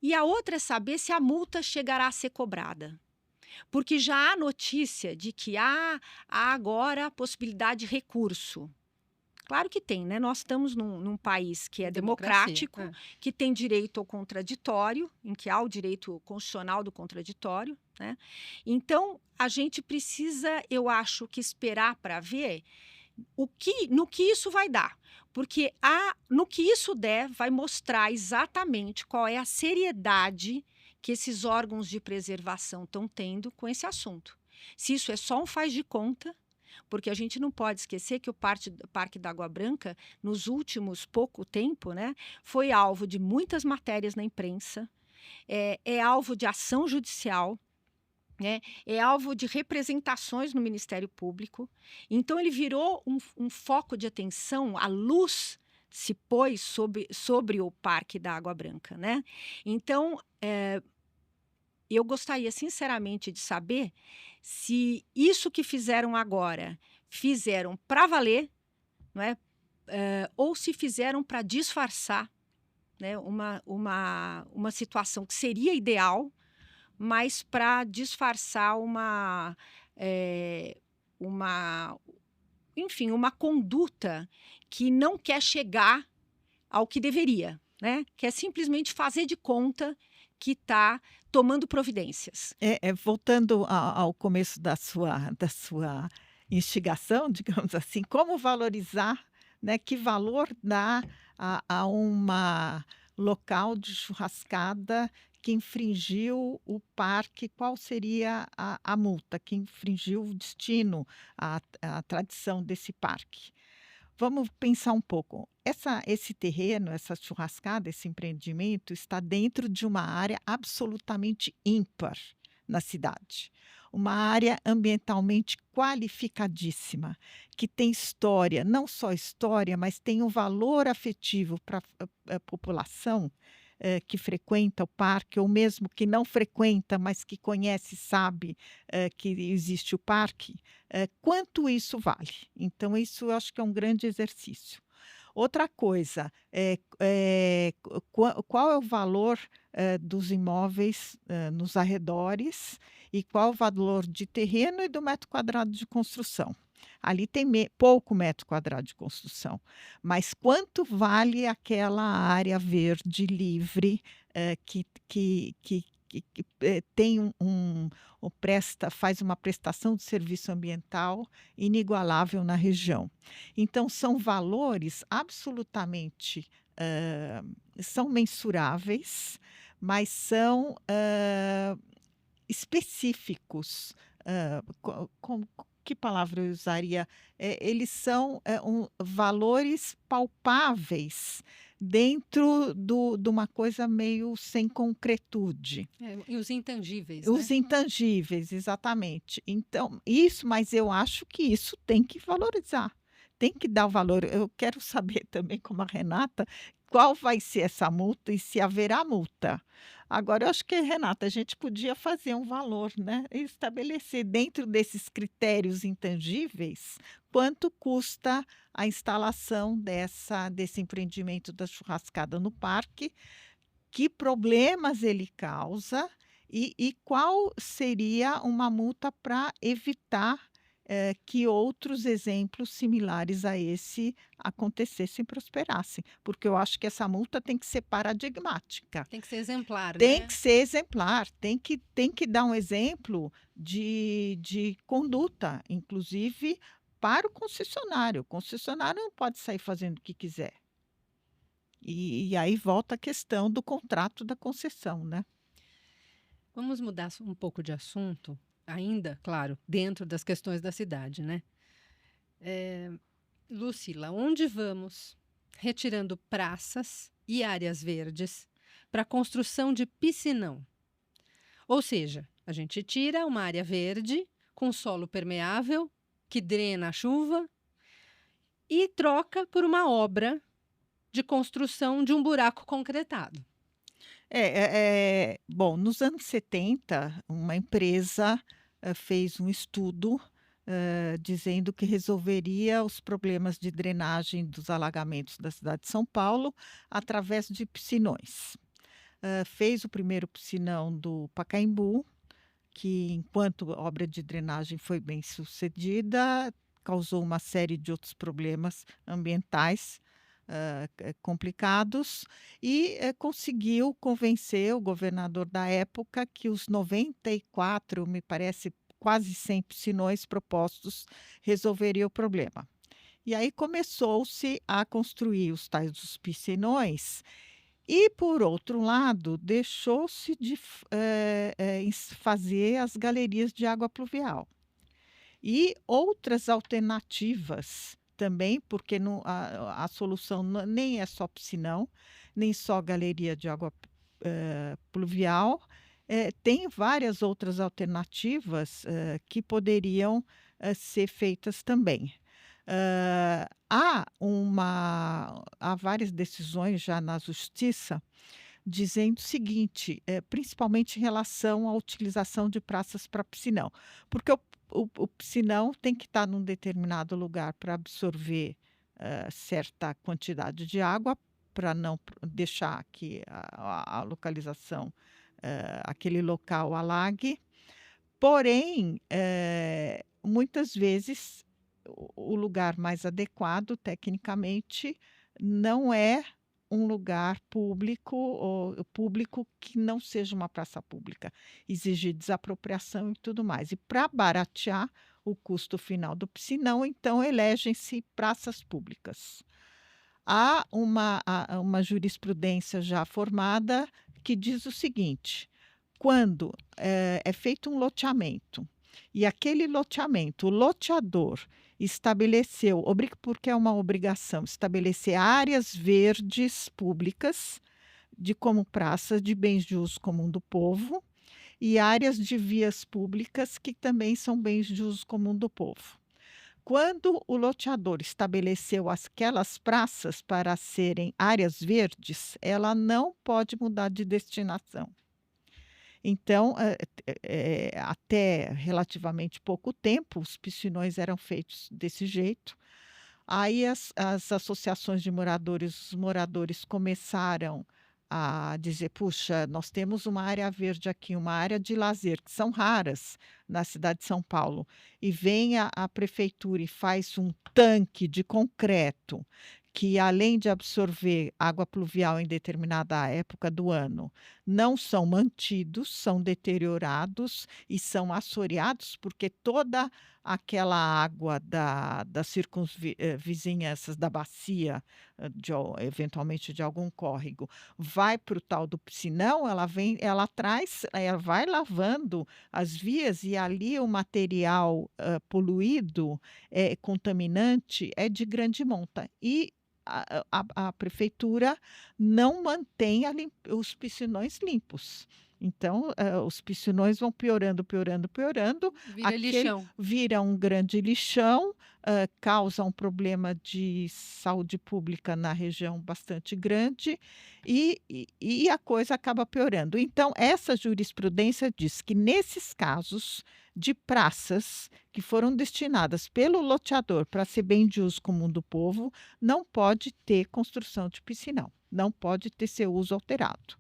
Speaker 3: E a outra é saber se a multa chegará a ser cobrada. Porque já há notícia de que há agora a possibilidade de recurso. Claro que tem, né? Nós estamos num país que é democrático, que tem direito ao contraditório, em que há o direito constitucional do contraditório. Né? Então, a gente precisa, eu acho, que esperar para ver no que isso vai dar. Porque no que isso der, vai mostrar exatamente qual é a seriedade que esses órgãos de preservação estão tendo com esse assunto. Se isso é só um faz de conta, porque a gente não pode esquecer que o Parque da Água Branca, nos últimos pouco tempo, né, foi alvo de muitas matérias na imprensa, é alvo de ação judicial, é alvo de representações no Ministério Público. Então, ele virou um foco de atenção, a luz se pôs sobre o Parque da Água Branca. Né? Então, eu gostaria, sinceramente, de saber se isso que fizeram agora, fizeram para valer, não é? Ou se fizeram para disfarçar, né, uma situação que seria ideal, mas para disfarçar uma conduta que não quer chegar ao que deveria, né? Que é simplesmente fazer de conta que está tomando providências.
Speaker 2: Voltando ao começo da sua instigação, digamos assim, como valorizar, né, que valor dá a uma local de churrascada que infringiu o parque, qual seria a multa que infringiu o destino, a tradição desse parque. vamos pensar um pouco. Esse terreno, essa churrascada, esse empreendimento está dentro de uma área absolutamente ímpar na cidade. Uma área ambientalmente qualificadíssima, que tem história, não só história, mas tem um valor afetivo para a população que frequenta o parque, ou mesmo que não frequenta, mas que conhece e sabe que existe o parque, quanto isso vale. Então, isso eu acho que é um grande exercício. Outra coisa, qual é o valor dos imóveis nos arredores e qual o valor de terreno e do metro quadrado de construção? Ali tem pouco metro quadrado de construção, mas quanto vale aquela área verde livre que tem faz uma prestação de serviço ambiental inigualável na região. Então, são valores absolutamente são mensuráveis, mas são específicos. Que palavra eu usaria? Eles são valores palpáveis dentro de uma coisa meio sem concretude.
Speaker 1: E os intangíveis,
Speaker 2: Os
Speaker 1: né?
Speaker 2: intangíveis, exatamente. Então, mas eu acho que isso tem que valorizar, tem que dar o valor. Eu quero saber também, como a Renata, qual vai ser essa multa e se haverá multa. Agora, eu acho que, Renata, a gente podia fazer um valor, né? E estabelecer dentro desses critérios intangíveis quanto custa a instalação desse empreendimento da churrascada no parque, que problemas ele causa e qual seria uma multa para evitar que outros exemplos similares a esse acontecessem e prosperassem. Porque eu acho que essa multa tem que ser paradigmática.
Speaker 1: Tem que ser exemplar,
Speaker 2: Tem
Speaker 1: né?
Speaker 2: que ser exemplar, tem que dar um exemplo de conduta, inclusive para o concessionário. O concessionário não pode sair fazendo o que quiser. E aí volta a questão do contrato da concessão, né?
Speaker 1: Vamos mudar um pouco de assunto, ainda, claro, dentro das questões da cidade, né? Lucila, onde vamos retirando praças e áreas verdes para a construção de piscinão? Ou seja, a gente tira uma área verde com solo permeável que drena a chuva e troca por uma obra de construção de um buraco concretado.
Speaker 2: Bom, nos anos 70, uma empresa fez um estudo dizendo que resolveria os problemas de drenagem dos alagamentos da cidade de São Paulo através de piscinões. Fez o primeiro piscinão do Pacaembu, que, enquanto obra de drenagem foi bem sucedida, causou uma série de outros problemas ambientais complicados e conseguiu convencer o governador da época que os 94, me parece, quase 100 piscinões propostos resolveriam o problema. E aí começou-se a construir os tais dos piscinões e, por outro lado, deixou-se de fazer as galerias de água pluvial. E outras alternativas também, porque a solução nem é só piscinão, nem só galeria de água pluvial, tem várias outras alternativas que poderiam ser feitas também. Há várias decisões já na Justiça dizendo o seguinte, principalmente em relação à utilização de praças para piscinão, porque o piscinão tem que estar num determinado lugar para absorver certa quantidade de água, para não deixar que a localização, aquele local alague. Porém, muitas vezes, o lugar mais adequado, tecnicamente, não é um lugar público ou público que não seja uma praça pública, exigir desapropriação e tudo mais. E para baratear o custo final do piscinão, então elegem-se praças públicas. Há uma jurisprudência já formada que diz o seguinte: quando é feito um loteamento e aquele loteamento, o loteador, estabeleceu, porque é uma obrigação, estabelecer áreas verdes públicas como praças de bens de uso comum do povo e áreas de vias públicas que também são bens de uso comum do povo. Quando o loteador estabeleceu aquelas praças para serem áreas verdes, ela não pode mudar de destinação. Então, até relativamente pouco tempo, os piscinões eram feitos desse jeito. Aí as associações de moradores, os moradores começaram a dizer: puxa, nós temos uma área verde aqui, uma área de lazer, que são raras na cidade de São Paulo, e vem a prefeitura e faz um tanque de concreto que, além de absorver água pluvial em determinada época do ano, não são mantidos, são deteriorados e são assoreados, porque toda aquela água das circunvizinhanças da bacia, eventualmente de algum córrego, vai para o tal do piscinão, ela vai lavando as vias e ali o material poluído, contaminante, é de grande monta. E a prefeitura não mantém os piscinões limpos. Então, os piscinões vão piorando, piorando, piorando.
Speaker 1: Vira lixão.
Speaker 2: Vira um grande lixão, causa um problema de saúde pública na região bastante grande e a coisa acaba piorando. Então, essa jurisprudência diz que nesses casos de praças que foram destinadas pelo loteador para ser bem de uso comum do povo, não pode ter construção de piscinão, não pode ter seu uso alterado.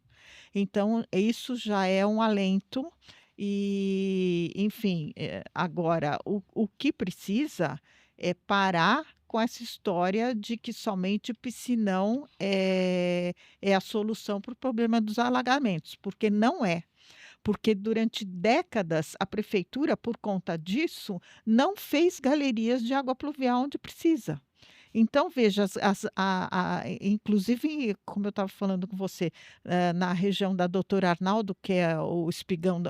Speaker 2: Então, isso já é um alento e, enfim, agora, o que precisa é parar com essa história de que somente o piscinão é a solução para o problema dos alagamentos, porque não é. Porque durante décadas a prefeitura, por conta disso, não fez galerias de água pluvial onde precisa. Então, veja, inclusive, como eu estava falando com você, na região da Doutor Arnaldo, que é o espigão,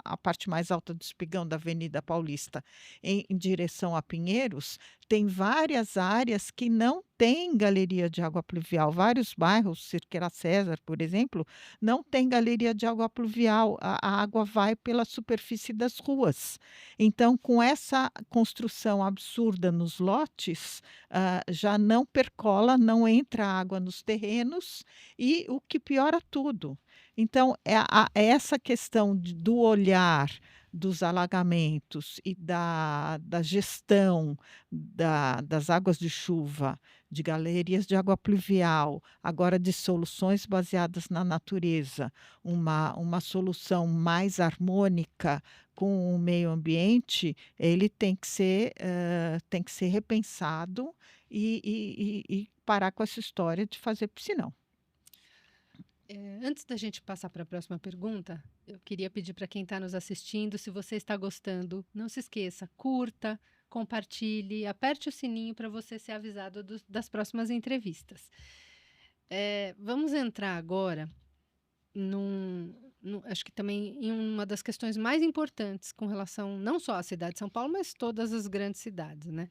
Speaker 2: a parte mais alta do espigão da Avenida Paulista, em direção a Pinheiros, tem várias áreas que não têm galeria de água pluvial. Vários bairros, Cerqueira César, por exemplo, não tem galeria de água pluvial. A água vai pela superfície das ruas. Então, com essa construção absurda nos lotes, já não percola, não entra água nos terrenos e o que piora tudo. Então, essa questão do olhar dos alagamentos e da gestão das águas de chuva, de galerias de água pluvial, agora de soluções baseadas na natureza, uma solução mais harmônica com o meio ambiente, ele tem que ser repensado e parar com essa história de fazer piscinão.
Speaker 1: Antes da gente passar para a próxima pergunta, eu queria pedir para quem está nos assistindo, se você está gostando, não se esqueça, curta, compartilhe, aperte o sininho para você ser avisado das próximas entrevistas. Vamos entrar agora, acho que também em uma das questões mais importantes com relação não só à cidade de São Paulo, mas todas as grandes cidades, né?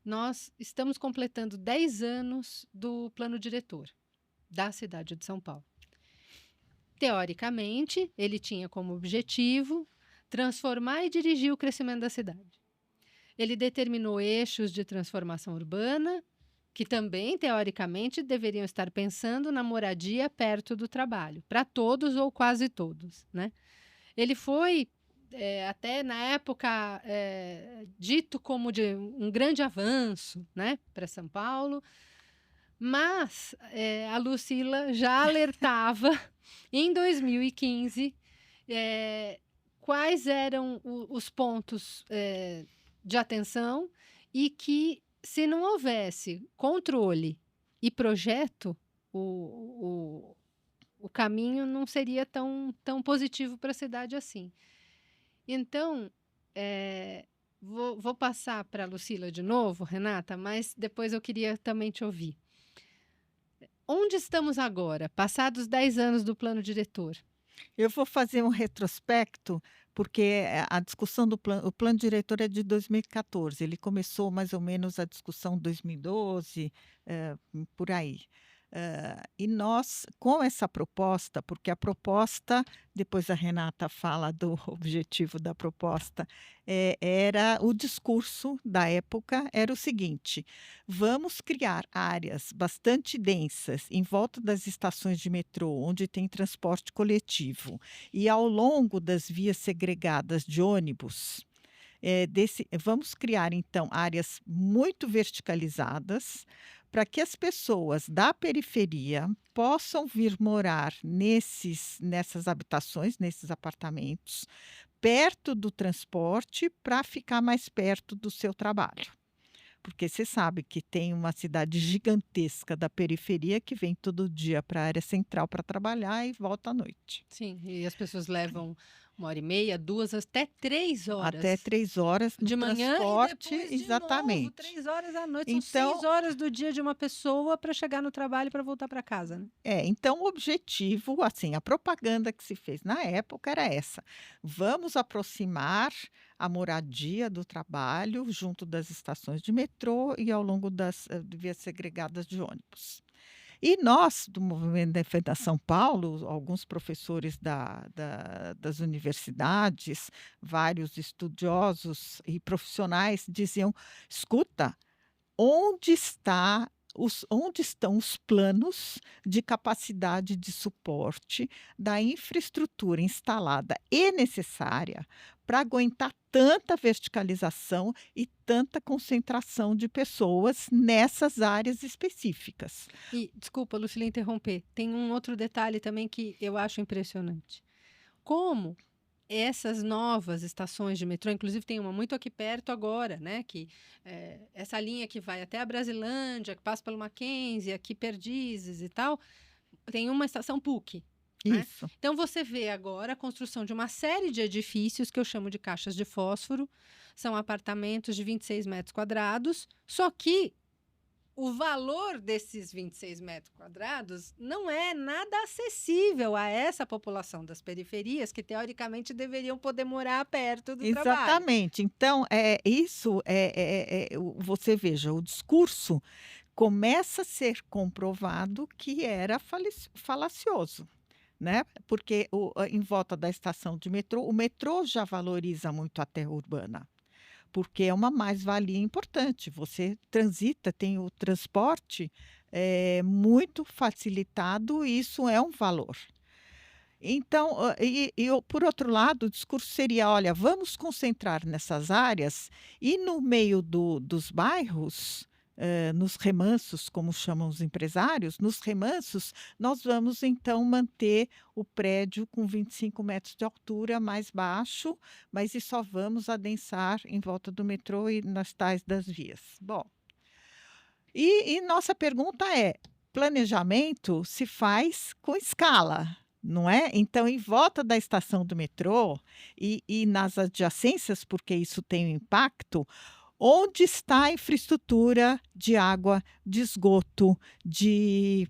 Speaker 1: Nós estamos completando 10 anos do plano diretor da cidade de São Paulo. Teoricamente, ele tinha como objetivo transformar e dirigir o crescimento da cidade. Ele determinou eixos de transformação urbana, que também, teoricamente, deveriam estar pensando na moradia perto do trabalho, para todos ou quase todos, né? Ele foi, até na época, dito como de um grande avanço, né, para São Paulo, mas a Lucila já alertava em 2015 quais eram os pontos de atenção e que, se não houvesse controle e projeto, o caminho não seria tão positivo para a cidade assim. Então, vou passar para a Lucila de novo, Renata, mas depois eu queria também te ouvir. Onde estamos agora, passados 10 anos do plano diretor?
Speaker 2: Eu vou fazer um retrospecto porque a discussão o plano diretor é de 2014, ele começou mais ou menos a discussão em 2012, por aí. E nós, com essa proposta, porque a proposta, depois a Renata fala do objetivo da proposta, era o discurso da época, era o seguinte: vamos criar áreas bastante densas em volta das estações de metrô, onde tem transporte coletivo, e ao longo das vias segregadas de ônibus. Vamos criar, então, áreas muito verticalizadas para que as pessoas da periferia possam vir morar nessas habitações, nesses apartamentos, perto do transporte, para ficar mais perto do seu trabalho. Porque você sabe que tem uma cidade gigantesca da periferia que vem todo dia para a área central para trabalhar e volta à noite.
Speaker 1: Sim, e as pessoas levam 1h30, 2, até 3 horas.
Speaker 2: Até 3 horas no
Speaker 1: de manhã
Speaker 2: transporte,
Speaker 1: e depois
Speaker 2: exatamente.
Speaker 1: de novo, 3 horas à noite.
Speaker 2: Então,
Speaker 1: são 6 horas do dia de uma pessoa para chegar no trabalho e para voltar para casa. Né?
Speaker 2: Então o objetivo, assim, a propaganda que se fez na época era essa: vamos aproximar a moradia do trabalho junto das estações de metrô e ao longo das vias segregadas de ônibus. E nós, do Movimento Defenda São Paulo, alguns professores das universidades, vários estudiosos e profissionais diziam: escuta, onde estão os planos de capacidade de suporte da infraestrutura instalada e necessária para aguentar tanta verticalização e tanta concentração de pessoas nessas áreas específicas?
Speaker 1: E, desculpa, Lucília, interromper. Tem um outro detalhe também que eu acho impressionante. Como essas novas estações de metrô, inclusive tem uma muito aqui perto agora, né? Que essa linha que vai até a Brasilândia, que passa pelo Mackenzie, aqui Perdizes e tal, tem uma estação PUC. Né?
Speaker 2: Isso.
Speaker 1: Então você vê agora a construção de uma série de edifícios que eu chamo de caixas de fósforo, são apartamentos de 26 metros quadrados, só que o valor desses 26 metros quadrados não é nada acessível a essa população das periferias que, teoricamente, deveriam poder morar perto do trabalho.
Speaker 2: Exatamente. Então, você veja, o discurso começa a ser comprovado que era falacioso. Né? Porque em volta da estação de metrô, o metrô já valoriza muito a terra urbana, porque é uma mais-valia importante. Você transita, tem o transporte muito facilitado, e isso é um valor. Então, por outro lado, o discurso seria: olha, vamos concentrar nessas áreas e no meio dos bairros, nos remansos, como chamam os empresários, nos remansos, nós vamos então manter o prédio com 25 metros de altura, mais baixo, mas e só vamos adensar em volta do metrô e nas tais das vias. Bom, e nossa pergunta é: planejamento se faz com escala, não é? Então, em volta da estação do metrô e nas adjacências, porque isso tem um impacto, onde está a infraestrutura de água, de esgoto, de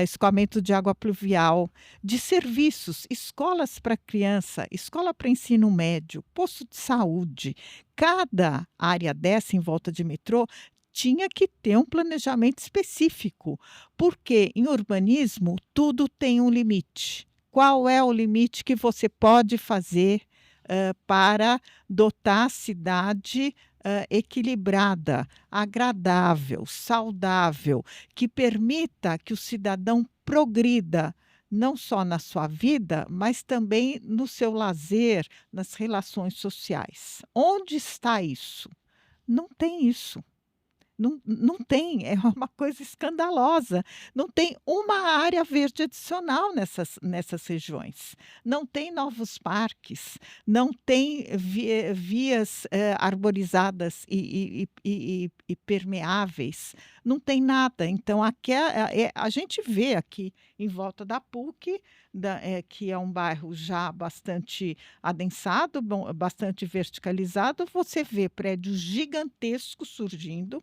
Speaker 2: escoamento de água pluvial, de serviços, escolas para criança, escola para ensino médio, posto de saúde? Cada área dessa em volta de metrô tinha que ter um planejamento específico, porque em urbanismo tudo tem um limite. Qual é o limite que você pode fazer para dotar a cidade equilibrada, agradável, saudável, que permita que o cidadão progrida não só na sua vida, mas também no seu lazer, nas relações sociais? Onde está isso? Não tem isso. Não tem, é uma coisa escandalosa. Não tem uma área verde adicional nessas regiões. Não tem novos parques, não tem vias arborizadas e permeáveis, não tem nada. Então, a gente vê aqui em volta da PUC, que é um bairro já bastante adensado, bastante verticalizado, você vê prédios gigantescos surgindo.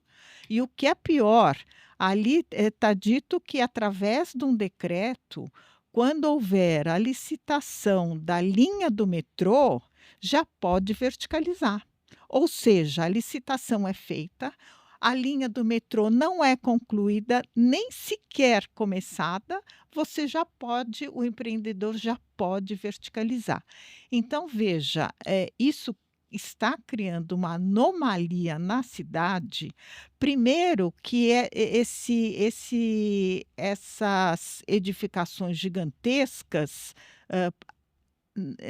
Speaker 2: E o que é pior, ali está dito que, através de um decreto, quando houver a licitação da linha do metrô, já pode verticalizar. Ou seja, a licitação é feita, a linha do metrô não é concluída, nem sequer começada, o empreendedor já pode verticalizar. Então, veja, isso está criando uma anomalia na cidade. Primeiro, que essas edificações gigantescas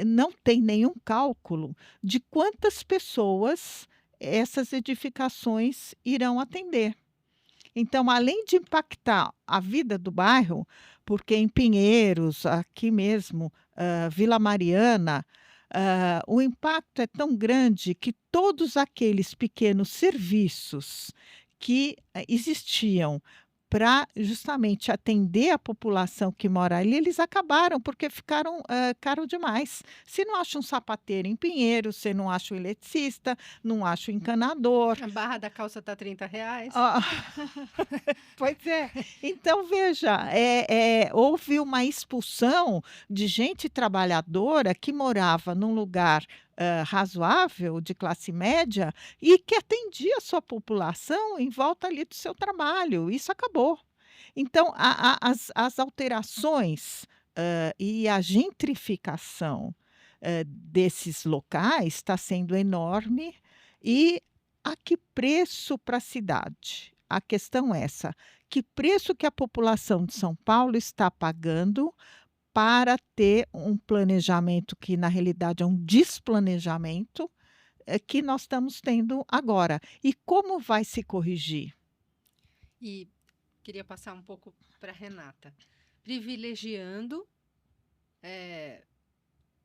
Speaker 2: não tem nenhum cálculo de quantas pessoas essas edificações irão atender. Então, além de impactar a vida do bairro, porque em Pinheiros, aqui mesmo, Vila Mariana, o impacto é tão grande que todos aqueles pequenos serviços que existiam para justamente atender a população que mora ali, eles acabaram porque ficaram caro demais. Você não acha um sapateiro em Pinheiros, você não acha um eletricista, não acha um encanador.
Speaker 1: A barra da calça está R$ 30.
Speaker 2: Ah, pois é. Então, veja, houve uma expulsão de gente trabalhadora que morava num lugar razoável, de classe média, e que atendia a sua população em volta ali do seu trabalho. Isso acabou. Então, as alterações e a gentrificação desses locais está sendo enorme. E a que preço para a cidade? A questão é essa: que preço que a população de São Paulo está pagando para ter um planejamento que, na realidade, é um desplanejamento que nós estamos tendo agora? E como vai se corrigir?
Speaker 1: E queria passar um pouco para a Renata, privilegiando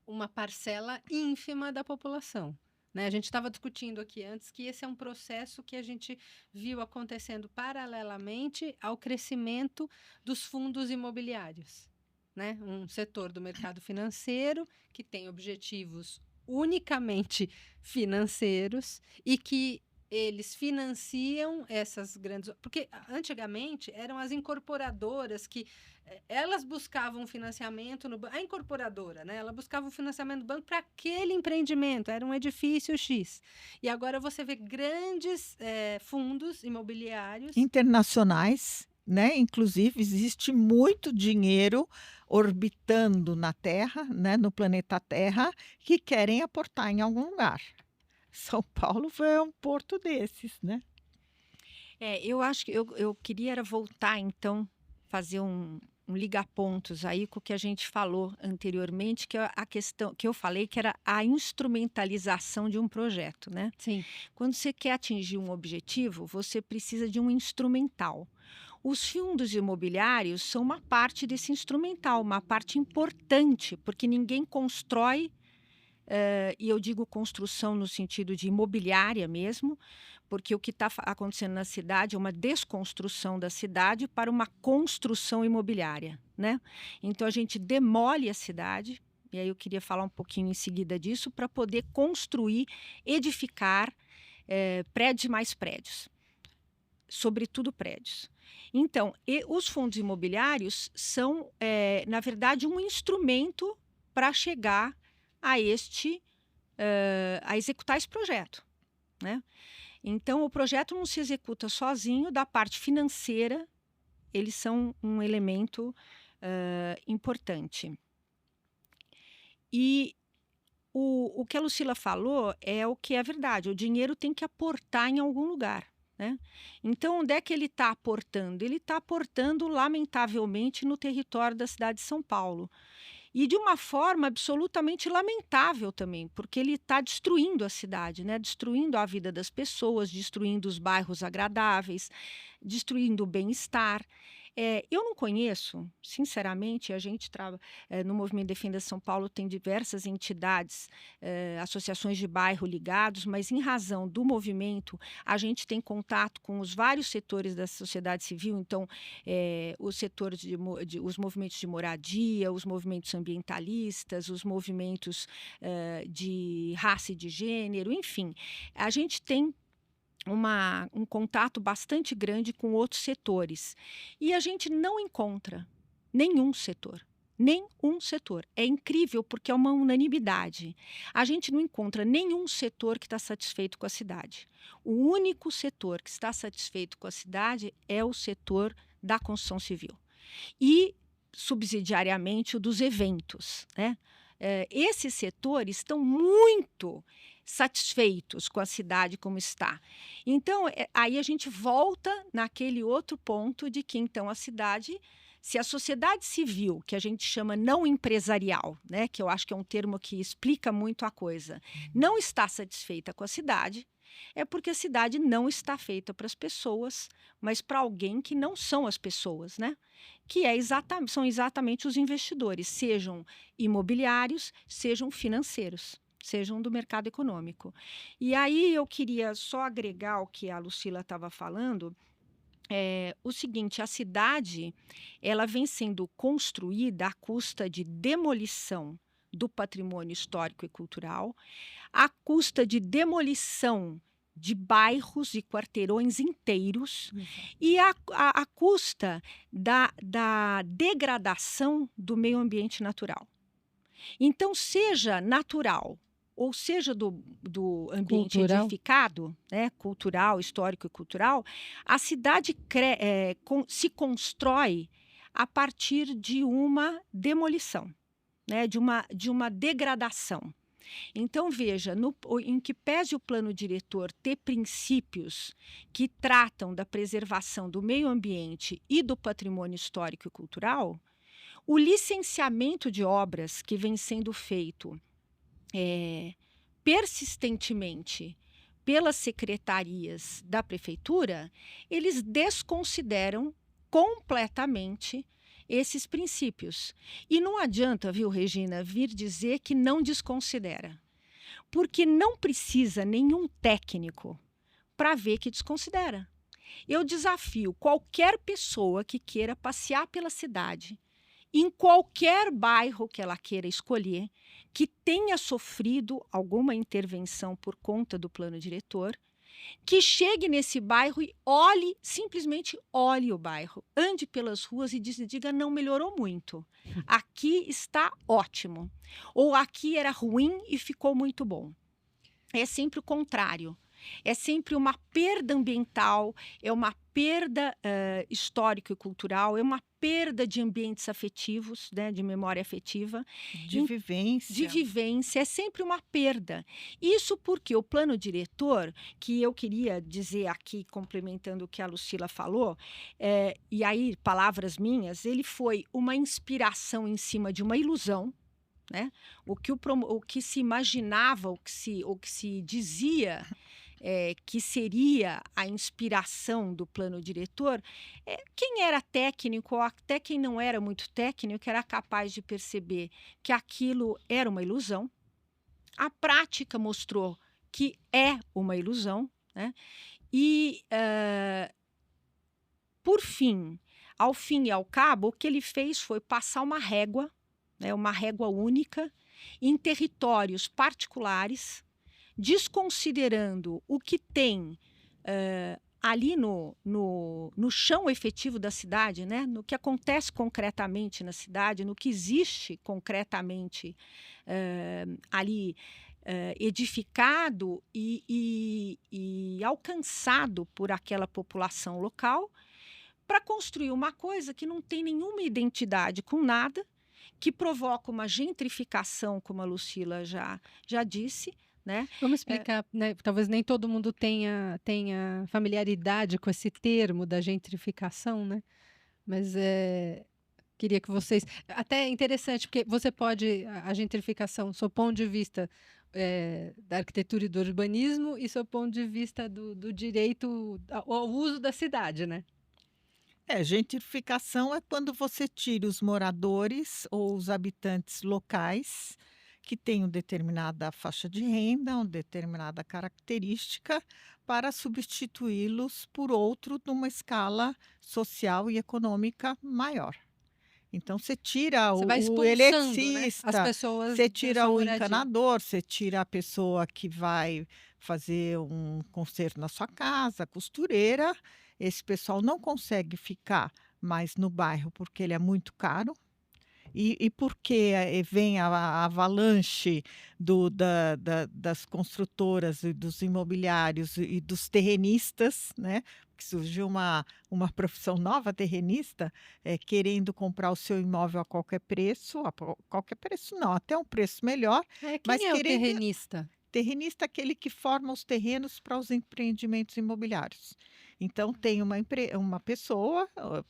Speaker 1: uma parcela ínfima da população. Né? A gente estava discutindo aqui antes que esse é um processo que a gente viu acontecendo paralelamente ao crescimento dos fundos imobiliários. Né? Um setor do mercado financeiro que tem objetivos unicamente financeiros e que eles financiam essas grandes... Porque antigamente eram as incorporadoras que elas buscavam financiamento no banco. A incorporadora, né? Ela buscava um financiamento do banco para aquele empreendimento, era um edifício X. E agora você vê grandes fundos imobiliários
Speaker 2: internacionais, né? Inclusive, existe muito dinheiro orbitando na Terra, né? No planeta Terra, que querem aportar em algum lugar. São Paulo foi um porto desses, né?
Speaker 3: Eu acho que eu queria era voltar, então, fazer um liga-pontos aí com o que a gente falou anteriormente, que é a questão que eu falei, que era a instrumentalização de um projeto, né?
Speaker 1: Sim.
Speaker 3: Quando você quer atingir um objetivo, você precisa de um instrumental. Os fundos imobiliários são uma parte desse instrumental, uma parte importante, porque ninguém constrói, e eu digo construção no sentido de imobiliária mesmo, porque o que está acontecendo na cidade é uma desconstrução da cidade para uma construção imobiliária, né? Então, a gente demole a cidade, e aí eu queria falar um pouquinho em seguida disso, para poder construir, edificar prédios e mais prédios, sobretudo prédios. Então, os fundos imobiliários são, na verdade, um instrumento para chegar a executar esse projeto, né? Então, o projeto não se executa sozinho, da parte financeira, eles são um elemento importante. E o que a Lucila falou é o que é verdade, o dinheiro tem que aportar em algum lugar, né? Então, onde é que ele está aportando? Ele está aportando, lamentavelmente, no território da cidade de São Paulo. E de uma forma absolutamente lamentável também, porque ele está destruindo a cidade, né? Destruindo a vida das pessoas, destruindo os bairros agradáveis, destruindo o bem-estar. Eu não conheço, sinceramente, a gente no Movimento Defenda São Paulo tem diversas entidades, associações de bairro ligados, mas em razão do movimento, a gente tem contato com os vários setores da sociedade civil, então os setores os movimentos de moradia, os movimentos ambientalistas, os movimentos de raça e de gênero, enfim, a gente tem um contato bastante grande com outros setores. E a gente não encontra nenhum setor, Nenhum setor. É incrível porque é uma unanimidade. A gente não encontra nenhum setor que está satisfeito com a cidade. O único setor que está satisfeito com a cidade é o setor da construção civil. E, subsidiariamente, o dos eventos, né? Esses setores estão muito satisfeitos com a cidade como está. Então, aí a gente volta naquele outro ponto de que, então, a cidade, se a sociedade civil, que a gente chama não empresarial, né, que eu acho que é um termo que explica muito a coisa, não está satisfeita com a cidade, é porque a cidade não está feita para as pessoas, mas para alguém que não são as pessoas, né? Que são exatamente os investidores, sejam imobiliários, sejam financeiros, sejam do mercado econômico. E aí eu queria só agregar o que a Lucila estava falando, o seguinte: a cidade ela vem sendo construída à custa de demolição do patrimônio histórico e cultural, à custa de demolição de bairros e quarteirões inteiros, e à custa da degradação do meio ambiente natural. Então, seja natural, ou seja do ambiente
Speaker 1: Cultural.
Speaker 3: edificado, né, cultural, histórico e cultural, a cidade se constrói a partir de uma demolição, né, de uma degradação. Então, veja, em que pese o plano diretor ter princípios que tratam da preservação do meio ambiente e do patrimônio histórico e cultural, o licenciamento de obras que vem sendo feito persistentemente pelas secretarias da prefeitura, eles desconsideram completamente esses princípios. E não adianta, viu, Regina, vir dizer que não desconsidera, porque não precisa nenhum técnico para ver que desconsidera. Eu desafio qualquer pessoa que queira passear pela cidade, em qualquer bairro que ela queira escolher, que tenha sofrido alguma intervenção por conta do plano diretor, que chegue nesse bairro e simplesmente olhe o bairro, ande pelas ruas e diga: não melhorou muito, aqui está ótimo, ou aqui era ruim e ficou muito bom. É sempre o contrário. É sempre uma perda ambiental, é uma perda histórico e cultural, é uma perda de ambientes afetivos, né, de memória afetiva.
Speaker 2: De vivência.
Speaker 3: De vivência, é sempre uma perda. Isso porque o plano diretor, que eu queria dizer aqui, complementando o que a Lucila falou, e aí, palavras minhas, ele foi uma inspiração em cima de uma ilusão, né? O que se imaginava, o que se dizia que seria a inspiração do plano diretor, quem era técnico, ou até quem não era muito técnico, era capaz de perceber que aquilo era uma ilusão. A prática mostrou que é uma ilusão, né? E, por fim, ao fim e ao cabo, o que ele fez foi passar uma régua única, em territórios particulares, desconsiderando o que tem ali no chão efetivo da cidade, né? No que acontece concretamente na cidade, no que existe concretamente ali edificado e alcançado por aquela população local, para construir uma coisa que não tem nenhuma identidade com nada, que provoca uma gentrificação, como a Lucila já disse, né?
Speaker 1: Vamos explicar, né? Talvez nem todo mundo tenha familiaridade com esse termo da gentrificação, né? Mas queria que vocês... Até é interessante, porque você pode... A gentrificação, sob o ponto de vista da arquitetura e do urbanismo, e sob o ponto de vista do direito ao uso da cidade, né?
Speaker 2: Gentrificação é quando você tira os moradores ou os habitantes locais que têm uma determinada faixa de renda, uma determinada característica, para substituí-los por outro numa escala social e econômica maior. Então, você tira
Speaker 1: Você vai
Speaker 2: o
Speaker 1: expulsando,
Speaker 2: eletricista,
Speaker 1: né, as pessoas
Speaker 2: você tira
Speaker 1: dessa
Speaker 2: o
Speaker 1: moradia.
Speaker 2: encanador, você tira a pessoa que vai fazer um conserto na sua casa, a costureira. Esse pessoal não consegue ficar mais no bairro porque ele é muito caro. E porque vem a avalanche das construtoras e dos imobiliários e dos terrenistas, né? Que surgiu uma profissão nova, terrenista, querendo comprar o seu imóvel a qualquer preço, qualquer preço não, até um preço melhor, mas
Speaker 1: Quem é o
Speaker 2: querendo.
Speaker 1: terrenista?
Speaker 2: Terrenista é aquele que forma os terrenos para os empreendimentos imobiliários. Então, tem uma pessoa,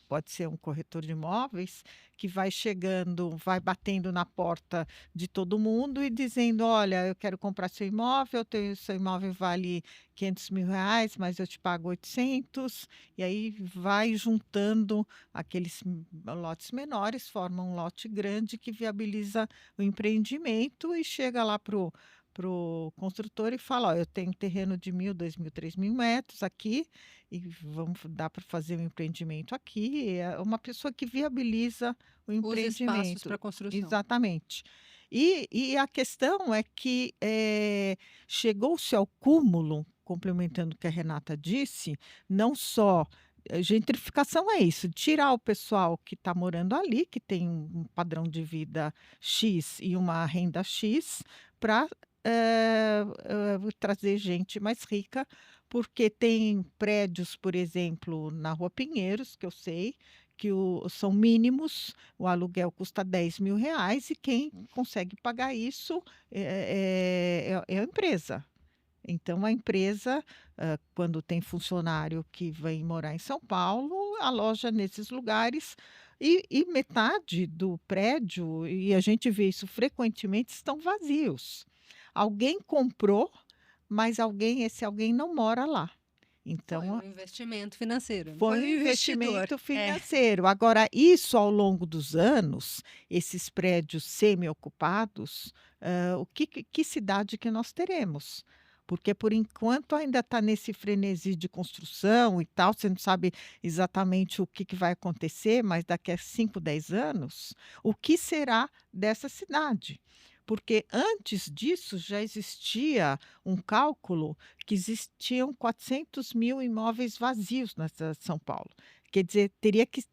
Speaker 2: pode ser um corretor de imóveis, que vai chegando, vai batendo na porta de todo mundo e dizendo: Olha, eu quero comprar seu imóvel, seu imóvel vale R$ 500.000, mas eu te pago 800. E aí vai juntando aqueles lotes menores, forma um lote grande que viabiliza o empreendimento e chega lá para o construtor e fala: Ó, eu tenho terreno de 1.000, 2.000, 3.000 metros aqui e dá para fazer um empreendimento aqui. É uma pessoa que viabiliza o
Speaker 1: Os espaços para
Speaker 2: empreendimento.
Speaker 1: construção.
Speaker 2: Exatamente. E a questão é que chegou-se ao cúmulo, complementando o que a Renata disse, não só. Gentrificação é isso, tirar o pessoal que está morando ali, que tem um padrão de vida X e uma renda X, para trazer gente mais rica, porque tem prédios, por exemplo, na Rua Pinheiros, que eu sei, que são mínimos, o aluguel custa R$ 10.000 e quem consegue pagar isso é a empresa. Então, a empresa, quando tem funcionário que vem morar em São Paulo, aloja nesses lugares e metade do prédio, e a gente vê isso frequentemente, estão vazios. Alguém comprou, mas esse alguém não mora lá.
Speaker 1: Foi
Speaker 2: Então,
Speaker 1: um investimento financeiro.
Speaker 2: foi um investimento financeiro. Agora, isso ao longo dos anos, esses prédios semi-ocupados, que cidade que nós teremos? Porque, por enquanto, ainda está nesse frenesi de construção e tal, você não sabe exatamente o que vai acontecer, mas daqui a 5, 10 anos, o que será dessa cidade? Porque antes disso já existia um cálculo que existiam 400.000 imóveis vazios na cidade de São Paulo. Quer dizer, teria que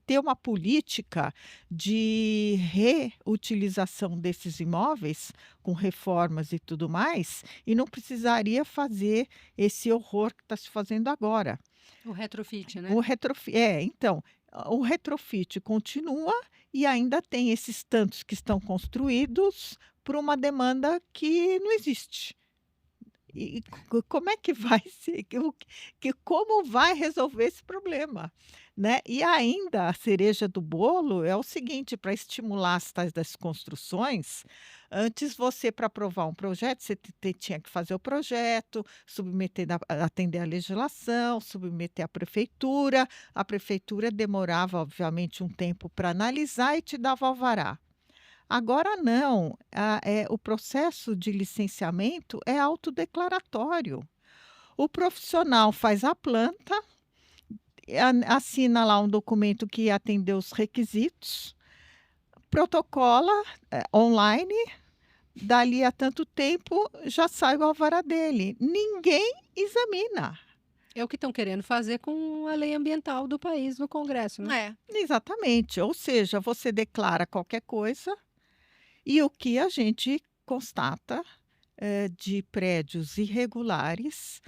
Speaker 2: ter uma política de reutilização desses imóveis, com reformas e tudo mais, e não precisaria fazer esse horror que está se fazendo agora.
Speaker 1: O retrofit, né?
Speaker 2: Então, o retrofit continua e ainda tem esses tantos que estão construídos por uma demanda que não existe. E como é que vai ser? Como vai resolver esse problema? Né? E ainda a cereja do bolo é o seguinte: para estimular as tais das construções, antes você, para aprovar um projeto, você tinha que fazer o projeto, atender a legislação, submeter à prefeitura. A prefeitura demorava, obviamente, um tempo para analisar e te dava alvará. Agora não, o processo de licenciamento é autodeclaratório. O profissional faz a planta, assina lá um documento que atendeu os requisitos, protocola online, dali a tanto tempo já sai o alvará dele. Ninguém examina.
Speaker 1: É o que estão querendo fazer com a lei ambiental do país no Congresso, né?
Speaker 2: Exatamente. Ou seja, você declara qualquer coisa. E o que a gente constata de prédios irregulares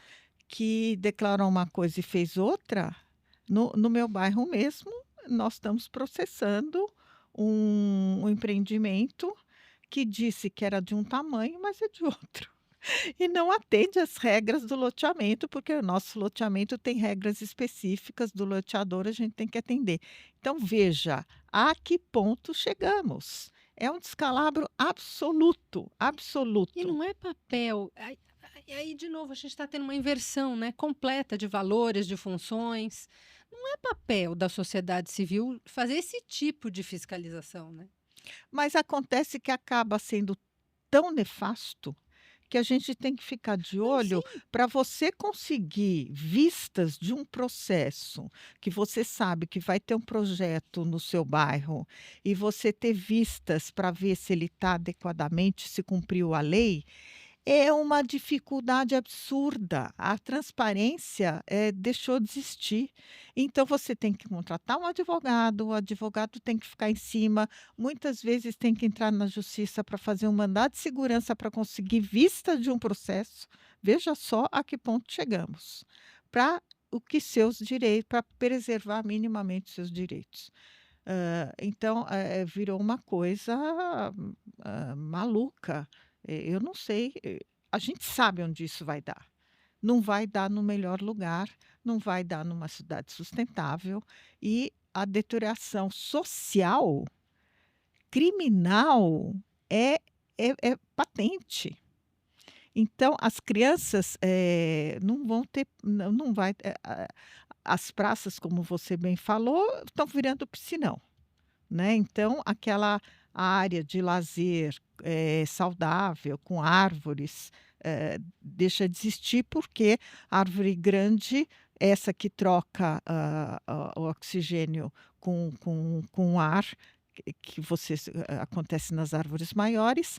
Speaker 2: que declaram uma coisa e fez outra, no meu bairro mesmo, nós estamos processando um empreendimento que disse que era de um tamanho, mas é de outro. E não atende às regras do loteamento, porque o nosso loteamento tem regras específicas do loteador, a gente tem que atender. Então, veja, a que ponto chegamos? É um descalabro absoluto, absoluto.
Speaker 1: E não é papel. Aí, de novo, a gente está tendo uma inversão, né, completa de valores, de funções. Não é papel da sociedade civil fazer esse tipo de fiscalização, né?
Speaker 2: Mas acontece que acaba sendo tão nefasto que a gente tem que ficar de olho para você conseguir vistas de um processo que você sabe que vai ter um projeto no seu bairro e você ter vistas para ver se ele está adequadamente, se cumpriu a lei. É uma dificuldade absurda. A transparência, deixou de existir. Então você tem que contratar um advogado, o advogado tem que ficar em cima, muitas vezes tem que entrar na justiça para fazer um mandado de segurança para conseguir vista de um processo. Veja só a que ponto chegamos. Para o que seus direitos, para preservar minimamente seus direitos. Então, virou uma coisa, maluca. Eu não sei, a gente sabe onde isso vai dar. Não vai dar no melhor lugar, não vai dar numa cidade sustentável e a deterioração social, criminal, é patente. Então, as crianças, não vão ter, não vai, as praças, como você bem falou, estão virando piscinão, né? Então, aquela área de lazer saudável, com árvores, deixa de existir porque árvore grande, essa que troca o oxigênio com o ar, acontece nas árvores maiores,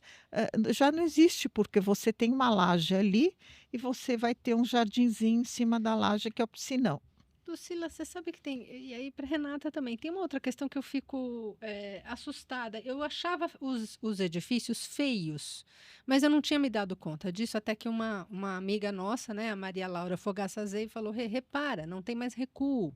Speaker 2: já não existe, porque você tem uma laje ali e você vai ter um jardinzinho em cima da laje que é o piscinão.
Speaker 1: Lucila, você sabe que tem, e aí para Renata também, tem uma outra questão que eu fico assustada. Eu achava os edifícios feios, mas eu não tinha me dado conta disso, até que uma amiga nossa, né, a Maria Laura Fogaça Zei, falou: repara, não tem mais recuo.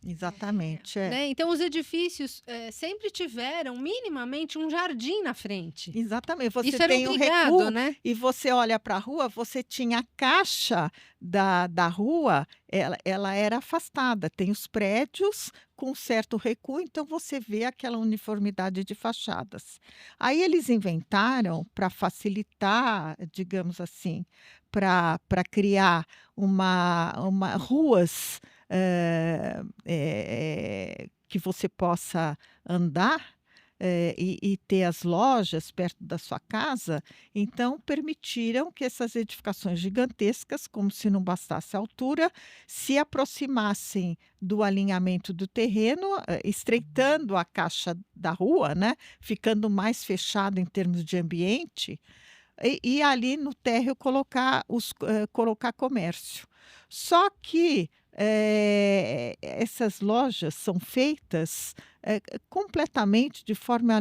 Speaker 2: Exatamente,
Speaker 1: Né? Então, os edifícios sempre tiveram minimamente um jardim na frente.
Speaker 2: Exatamente. Você
Speaker 1: Isso era
Speaker 2: tem um
Speaker 1: obrigado,
Speaker 2: recuo
Speaker 1: né?
Speaker 2: e você olha para a rua, você tinha a caixa da rua, ela era afastada. Tem os prédios com certo recuo, então você vê aquela uniformidade de fachadas. Aí eles inventaram para facilitar, digamos assim, para criar uma ruas que você possa andar e ter as lojas perto da sua casa, então permitiram que essas edificações gigantescas, como se não bastasse a altura, se aproximassem do alinhamento do terreno, estreitando a caixa da rua, né? Ficando mais fechado em termos de ambiente, e ali no térreo colocar comércio. Só que essas lojas são feitas completamente de forma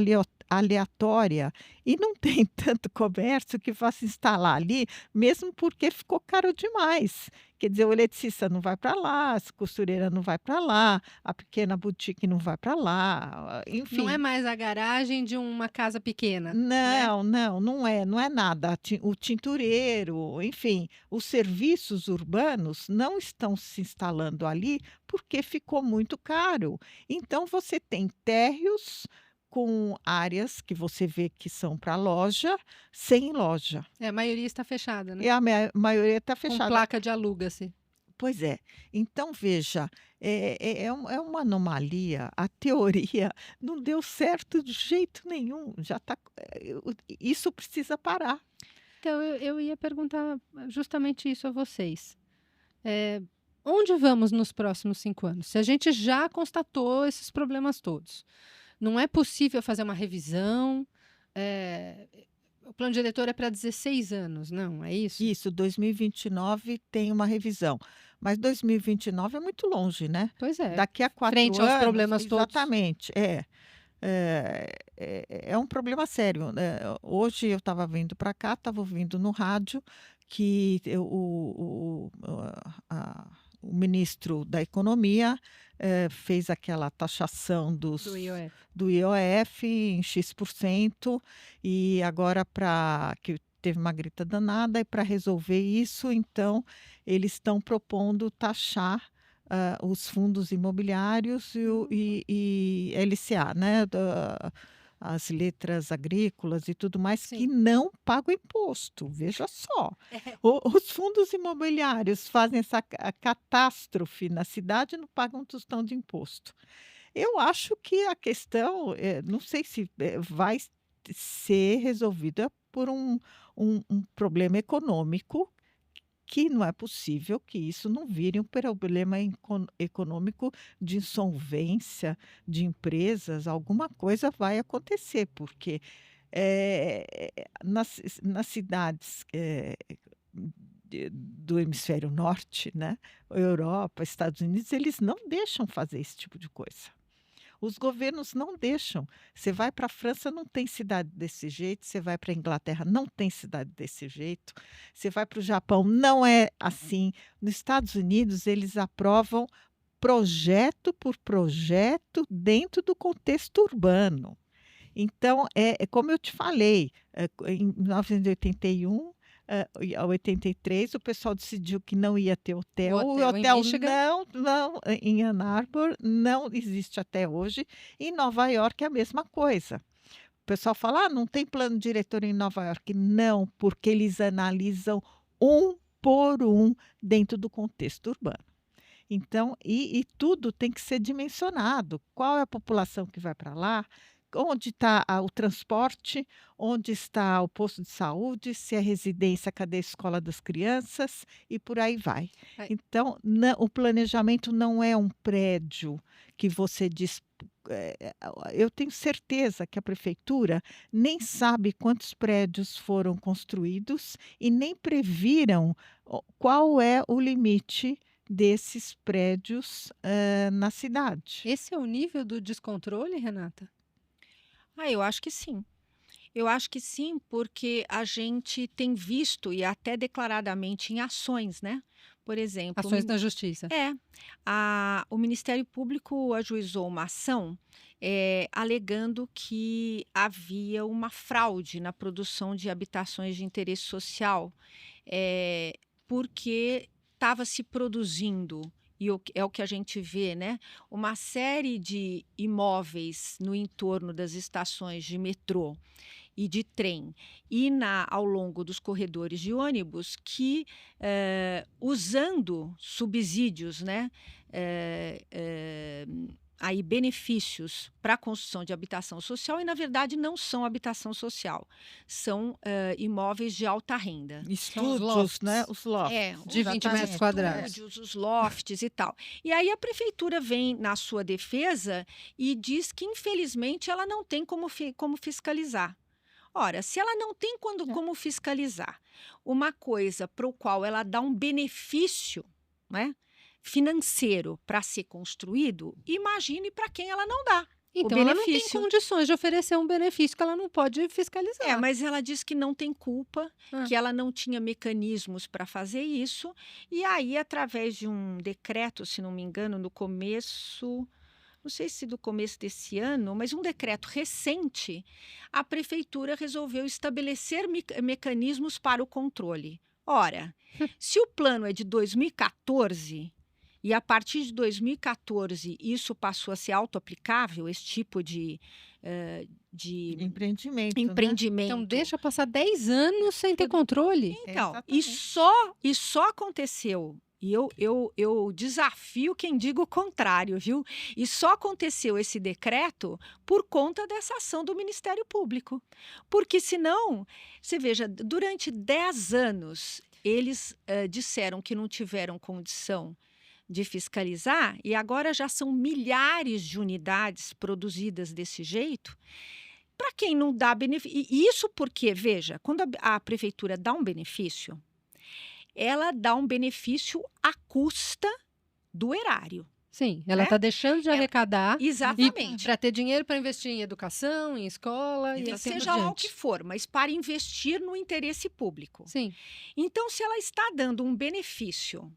Speaker 2: aleatória e não tem tanto comércio que vá se instalar ali, mesmo porque ficou caro demais. Quer dizer, o eletricista não vai para lá, a costureira não vai para lá, a pequena boutique não vai para lá, enfim.
Speaker 1: Não é mais a garagem de uma casa pequena. Né?
Speaker 2: Não é nada. O tintureiro, enfim, os serviços urbanos não estão se instalando ali porque ficou muito caro. Então, você tem térreos com áreas que você vê que são para loja, sem loja.
Speaker 1: A maioria está fechada, né?
Speaker 2: E a maioria está
Speaker 1: Com
Speaker 2: fechada.
Speaker 1: placa de aluga-se.
Speaker 2: Pois é. Então, veja, é uma anomalia. A teoria não deu certo de jeito nenhum. Isso precisa parar.
Speaker 1: Então, eu ia perguntar justamente isso a vocês. Onde vamos nos próximos 5 anos? Se a gente já constatou esses problemas todos, não é possível fazer uma revisão? O plano diretor é para 16 anos, não é isso?
Speaker 2: Isso, 2029 tem uma revisão. Mas 2029 é muito longe, né?
Speaker 1: Pois é.
Speaker 2: Daqui a 4
Speaker 1: Frente
Speaker 2: anos.
Speaker 1: aos problemas todos.
Speaker 2: Exatamente. É um problema sério. Hoje eu estava vindo para cá, estava ouvindo no rádio que o ministro da Economia fez aquela taxação
Speaker 1: Do IOF.
Speaker 2: do IOF em X%, e agora que teve uma grita danada, e para resolver isso, então, eles estão propondo taxar os fundos imobiliários e LCA, né? As letras agrícolas e tudo mais,
Speaker 1: Sim.
Speaker 2: que não pagam imposto. Veja só. Os fundos imobiliários fazem essa catástrofe na cidade e não pagam um tostão de imposto. Eu acho que a questão, não sei se vai ser resolvida por um problema econômico, que não é possível que isso não vire um problema econômico de insolvência de empresas. Alguma coisa vai acontecer, porque nas cidades do hemisfério norte, né? Europa, Estados Unidos, eles não deixam fazer esse tipo de coisa. Os governos não deixam. Você vai para a França, não tem cidade desse jeito. Você vai para a Inglaterra, não tem cidade desse jeito. Você vai para o Japão, não é assim. Nos Estados Unidos, eles aprovam projeto por projeto dentro do contexto urbano. Então, como eu te falei, em 1981, a 83, o pessoal decidiu que não ia ter hotel. O hotel não, em Ann Arbor, não existe até hoje. Em Nova York é a mesma coisa. O pessoal fala, não tem plano diretor em Nova York. Não, porque eles analisam um por um dentro do contexto urbano. Então, e tudo tem que ser dimensionado. Qual é a população que vai para lá? Onde está o transporte, onde está o posto de saúde, se é residência, cadê a escola das crianças e por aí vai. Então, o planejamento não é um prédio que você diz. Eu tenho certeza que a prefeitura nem sabe quantos prédios foram construídos e nem previram qual é o limite desses prédios na cidade.
Speaker 1: Esse é o nível do descontrole, Renata?
Speaker 3: Eu acho que sim. Eu acho que sim, porque a gente tem visto, e até declaradamente em ações, né? Por exemplo...
Speaker 1: Ações na justiça.
Speaker 3: O Ministério Público ajuizou uma ação alegando que havia uma fraude na produção de habitações de interesse social, porque estava se produzindo... E é o que a gente vê, né? Uma série de imóveis no entorno das estações de metrô e de trem e ao longo dos corredores de ônibus que, usando subsídios, né? Aí benefícios para a construção de habitação social e, na verdade, não são habitação social, são imóveis de alta renda.
Speaker 2: Estúdios, né? Os lofts.
Speaker 1: De 20 metros quadrados.
Speaker 3: Estúdios, os lofts e tal. E aí a prefeitura vem na sua defesa e diz que, infelizmente, ela não tem como fiscalizar. Ora, se ela não tem como fiscalizar uma coisa para o qual ela dá um benefício, né? Financeiro para ser construído, imagine para quem ela não dá.
Speaker 1: Então, ela não tem condições de oferecer um benefício que ela não pode fiscalizar.
Speaker 3: Mas ela diz que não tem culpa, que ela não tinha mecanismos para fazer isso. E aí, através de um decreto, se não me engano, no começo... Não sei se do começo desse ano, mas um decreto recente, a prefeitura resolveu estabelecer mecanismos para o controle. Ora, se o plano é de 2014... E a partir de 2014, isso passou a ser auto-aplicável, esse tipo de
Speaker 2: empreendimento.
Speaker 3: Né?
Speaker 1: Então, deixa passar 10 anos sem ter controle.
Speaker 3: Então, e só aconteceu, e eu desafio quem diga o contrário, viu? E só aconteceu esse decreto por conta dessa ação do Ministério Público. Porque senão, você veja, durante 10 anos, eles disseram que não tiveram condição de fiscalizar, e agora já são milhares de unidades produzidas desse jeito, para quem não dá benefício. E isso porque, veja, quando a prefeitura dá um benefício, ela dá um benefício à custa do erário.
Speaker 1: Sim, ela está deixando de arrecadar.
Speaker 3: Exatamente.
Speaker 1: Para ter dinheiro para investir em educação, em escola.
Speaker 3: E seja lá o que for, mas para investir no interesse público.
Speaker 1: Sim.
Speaker 3: Então, se ela está dando um benefício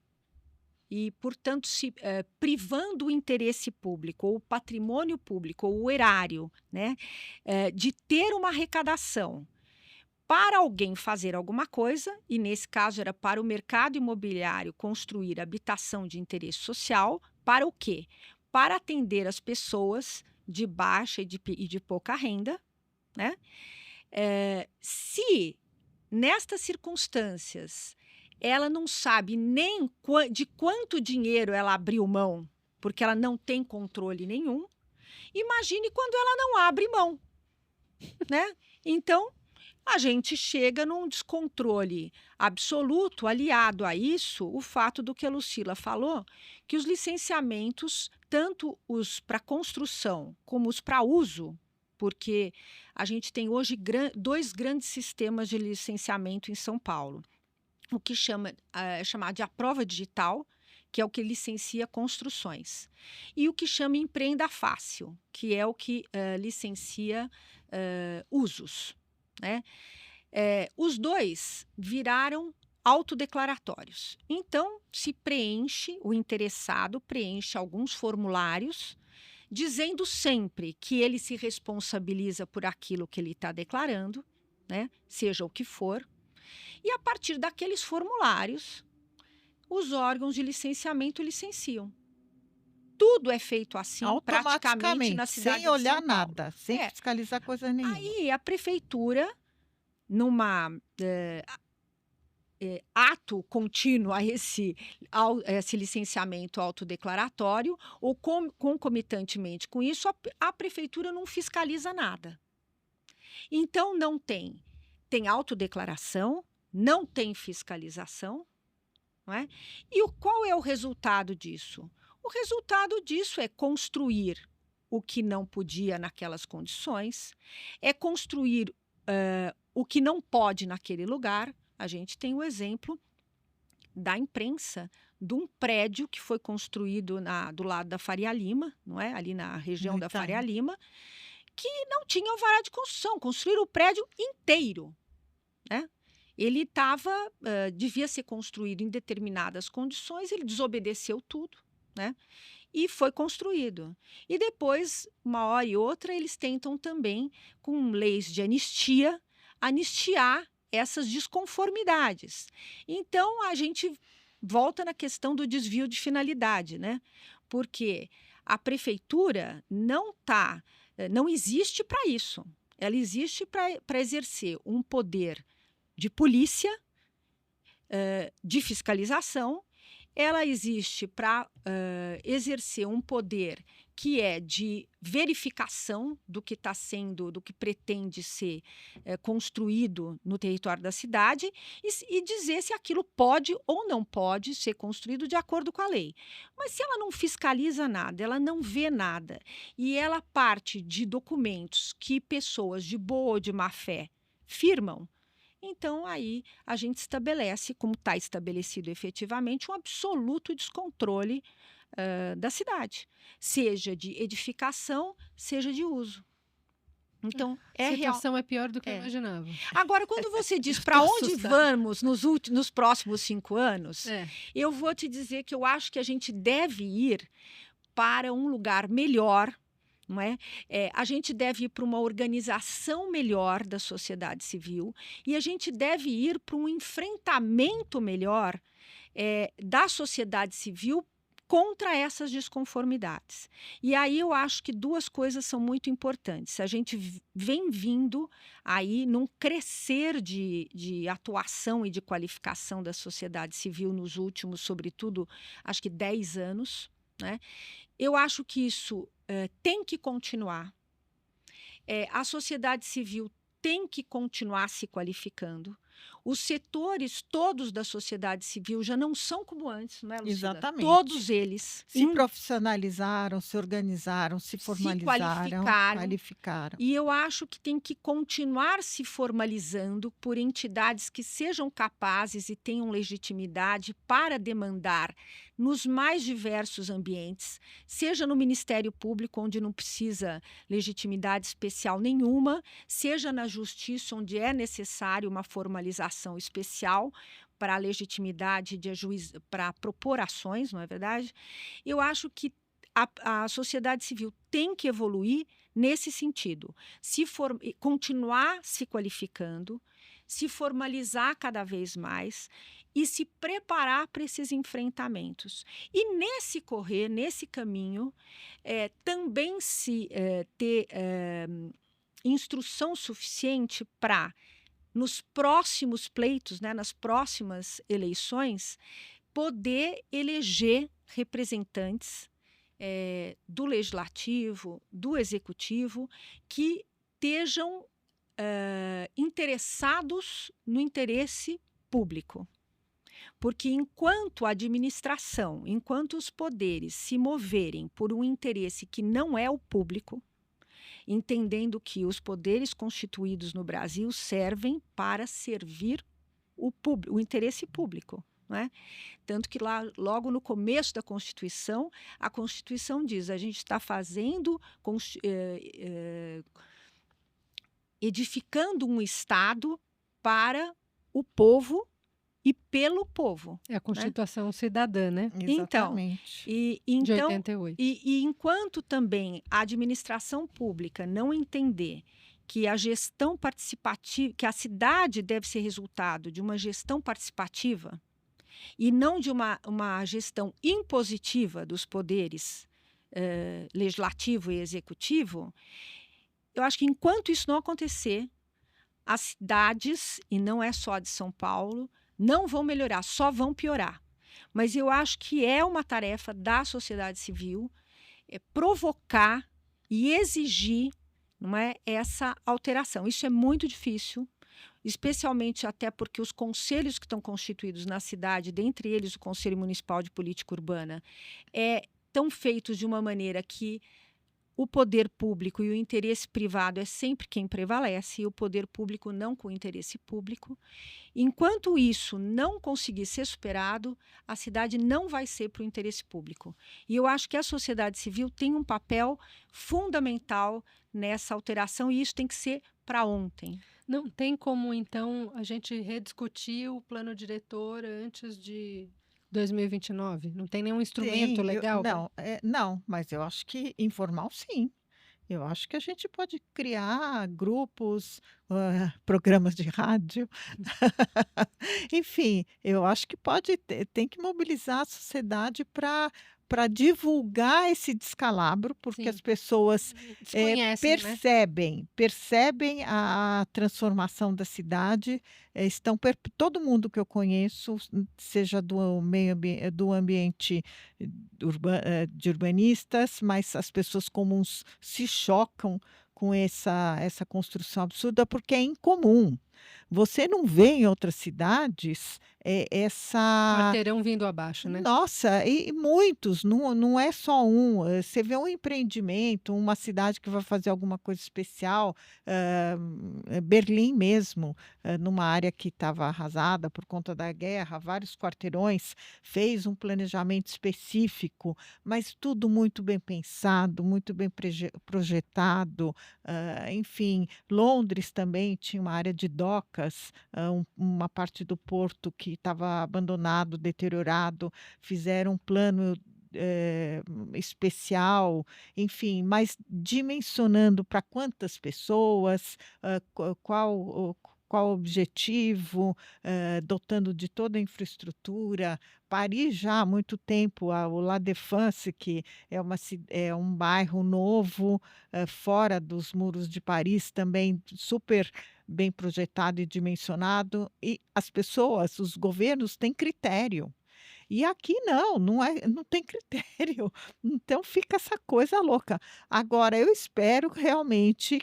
Speaker 3: e, portanto, se privando o interesse público, ou o patrimônio público, ou o erário, né, de ter uma arrecadação para alguém fazer alguma coisa, e nesse caso era para o mercado imobiliário construir habitação de interesse social, para o quê? Para atender as pessoas de baixa e de pouca renda, né? Se, nestas circunstâncias, ela não sabe nem de quanto dinheiro ela abriu mão, porque ela não tem controle nenhum. Imagine quando ela não abre mão, né? Então, a gente chega num descontrole absoluto. Aliado a isso, o fato do que a Lucila falou, que os licenciamentos, tanto os para construção como os para uso, porque a gente tem hoje dois grandes sistemas de licenciamento em São Paulo. O que é chamado de prova digital, que é o que licencia construções, e o que chama Empreenda Fácil, que é o que licencia usos, né? Os dois viraram autodeclaratórios. Então, o interessado preenche alguns formulários, dizendo sempre que ele se responsabiliza por aquilo que ele está declarando, né? Seja o que for, e a partir daqueles formulários, os órgãos de licenciamento licenciam. Tudo é feito assim, praticamente na cidade de São Paulo.
Speaker 2: Sem olhar nada, sem fiscalizar coisa nenhuma.
Speaker 3: Aí a prefeitura, numa ato contínuo a esse licenciamento autodeclaratório, ou concomitantemente com isso, a prefeitura não fiscaliza nada. Então, não tem autodeclaração, não tem fiscalização, não é? E qual é o resultado disso? O resultado disso é construir o que não podia naquelas condições, é construir o que não pode naquele lugar. A gente tem o exemplo da imprensa de um prédio que foi construído do lado da Faria Lima, não é? Ali na região da Faria Lima, que não tinha alvará de construção, construíram o prédio inteiro, né? Ele devia ser construído em determinadas condições, ele desobedeceu tudo, né? E foi construído. E depois, uma hora e outra, eles tentam também, com leis de anistia, anistiar essas desconformidades. Então, a gente volta na questão do desvio de finalidade, né? Porque a prefeitura não existe para isso. Ela existe para exercer um poder de polícia, de fiscalização. Ela existe para exercer um poder que é de verificação do que pretende ser construído no território da cidade e dizer se aquilo pode ou não pode ser construído de acordo com a lei. Mas se ela não fiscaliza nada, ela não vê nada, e ela parte de documentos que pessoas de boa ou de má fé firmam, então aí a gente estabelece, como está estabelecido efetivamente, um absoluto descontrole da cidade, seja de edificação, seja de uso. Então,
Speaker 1: a situação é pior do que eu imaginava.
Speaker 3: Agora, quando você diz para onde vamos nos próximos 5 anos, eu vou te dizer que eu acho que a gente deve ir para um lugar melhor, não é? A gente deve ir para uma organização melhor da sociedade civil, e a gente deve ir para um enfrentamento melhor da sociedade civil contra essas desconformidades. E aí eu acho que 2 coisas são muito importantes. A gente vem vindo aí num crescer de atuação e de qualificação da sociedade civil nos últimos, sobretudo, acho que 10 anos, né? Eu acho que isso tem que continuar. A sociedade civil tem que continuar se qualificando. Os setores todos da sociedade civil já não são como antes, não é, Lucila?
Speaker 2: Exatamente.
Speaker 3: Todos eles
Speaker 2: se profissionalizaram, se organizaram, se formalizaram, qualificaram.
Speaker 3: E eu acho que tem que continuar se formalizando por entidades que sejam capazes e tenham legitimidade para demandar nos mais diversos ambientes, seja no Ministério Público, onde não precisa legitimidade especial nenhuma, seja na Justiça, onde é necessário uma formalização especial para a legitimidade para propor ações, não é verdade? Eu acho que a sociedade civil tem que evoluir nesse sentido, continuar se qualificando, se formalizar cada vez mais e se preparar para esses enfrentamentos. E nesse caminho, também ter instrução suficiente para, nos próximos pleitos, né, nas próximas eleições, poder eleger representantes do legislativo, do executivo, que estejam interessados no interesse público. Porque enquanto a administração, enquanto os poderes se moverem por um interesse que não é o público, entendendo que os poderes constituídos no Brasil servem para servir o interesse público. Não é? Tanto que lá, logo no começo da Constituição, a Constituição diz: a gente está fazendo, edificando um Estado para o povo e pelo povo.
Speaker 1: É a Constituição Cidadã, né?
Speaker 2: Exatamente.
Speaker 1: De 88.
Speaker 3: E enquanto também a administração pública não entender que a gestão participativa, que a cidade deve ser resultado de uma gestão participativa e não de uma gestão impositiva dos poderes legislativo e executivo, eu acho que enquanto isso não acontecer, as cidades, e não é só a de São Paulo, não vão melhorar, só vão piorar. Mas eu acho que é uma tarefa da sociedade civil provocar e exigir, não é, essa alteração. Isso é muito difícil, especialmente até porque os conselhos que estão constituídos na cidade, dentre eles o Conselho Municipal de Política Urbana, estão feitos de uma maneira que o poder público e o interesse privado é sempre quem prevalece, e o poder público não com o interesse público. Enquanto isso não conseguir ser superado, a cidade não vai ser para o interesse público. E eu acho que a sociedade civil tem um papel fundamental nessa alteração, e isso tem que ser para ontem.
Speaker 1: Não tem como, então, a gente rediscutir o plano diretor antes de 2029? Não tem nenhum instrumento legal?
Speaker 2: Não, mas eu acho que informal, sim. Eu acho que a gente pode criar grupos, programas de rádio. Enfim, eu acho que tem que mobilizar a sociedade para divulgar esse descalabro, porque
Speaker 1: Sim.
Speaker 2: as pessoas
Speaker 1: Desconhecem,
Speaker 2: percebem a transformação da cidade. Todo mundo que eu conheço, seja do ambiente de urbanistas, mas as pessoas comuns se chocam com essa construção absurda, porque é incomum. Você não vê em outras cidades essa...
Speaker 1: Quarteirão vindo abaixo, né?
Speaker 2: Nossa, e muitos, não é só um. Você vê um empreendimento, uma cidade que vai fazer alguma coisa especial, Berlim mesmo, numa área que estava arrasada por conta da guerra, vários quarteirões, fez um planejamento específico, mas tudo muito bem pensado, muito bem projetado. Enfim, Londres também tinha uma área de docas, uma parte do porto que estava abandonado, deteriorado, fizeram um plano especial, enfim, mas dimensionando para quantas pessoas, qual o objetivo, dotando de toda a infraestrutura. Paris já há muito tempo, o La Défense, que é um bairro novo, fora dos muros de Paris, também super bem projetado e dimensionado, e as pessoas, os governos têm critério. E aqui não tem critério. Então fica essa coisa louca. Agora, eu espero realmente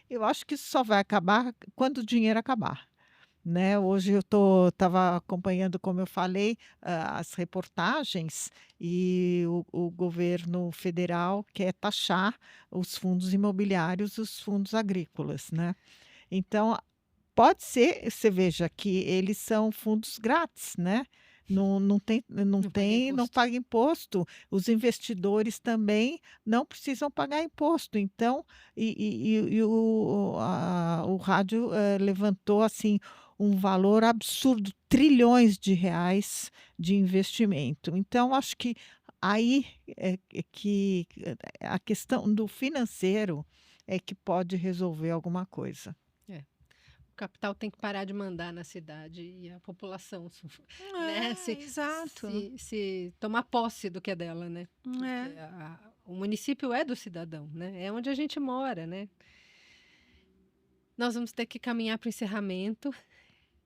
Speaker 2: eu acho que isso só vai acabar quando o dinheiro acabar. Né? Hoje eu estava acompanhando, como eu falei, as reportagens, e o governo federal quer taxar os fundos imobiliários e os fundos agrícolas, né? Então, pode ser, você veja que eles são fundos grátis, né? Não paga imposto. Os investidores também não precisam pagar imposto. Então, o rádio levantou assim um valor absurdo, trilhões de reais de investimento. Então, acho que aí que a questão do financeiro é que pode resolver alguma coisa.
Speaker 1: O capital tem que parar de mandar na cidade e a população né?
Speaker 3: Exato.
Speaker 1: se tomar posse do que é dela, né? O município é do cidadão, né? É onde a gente mora, né? Nós vamos ter que caminhar para o encerramento.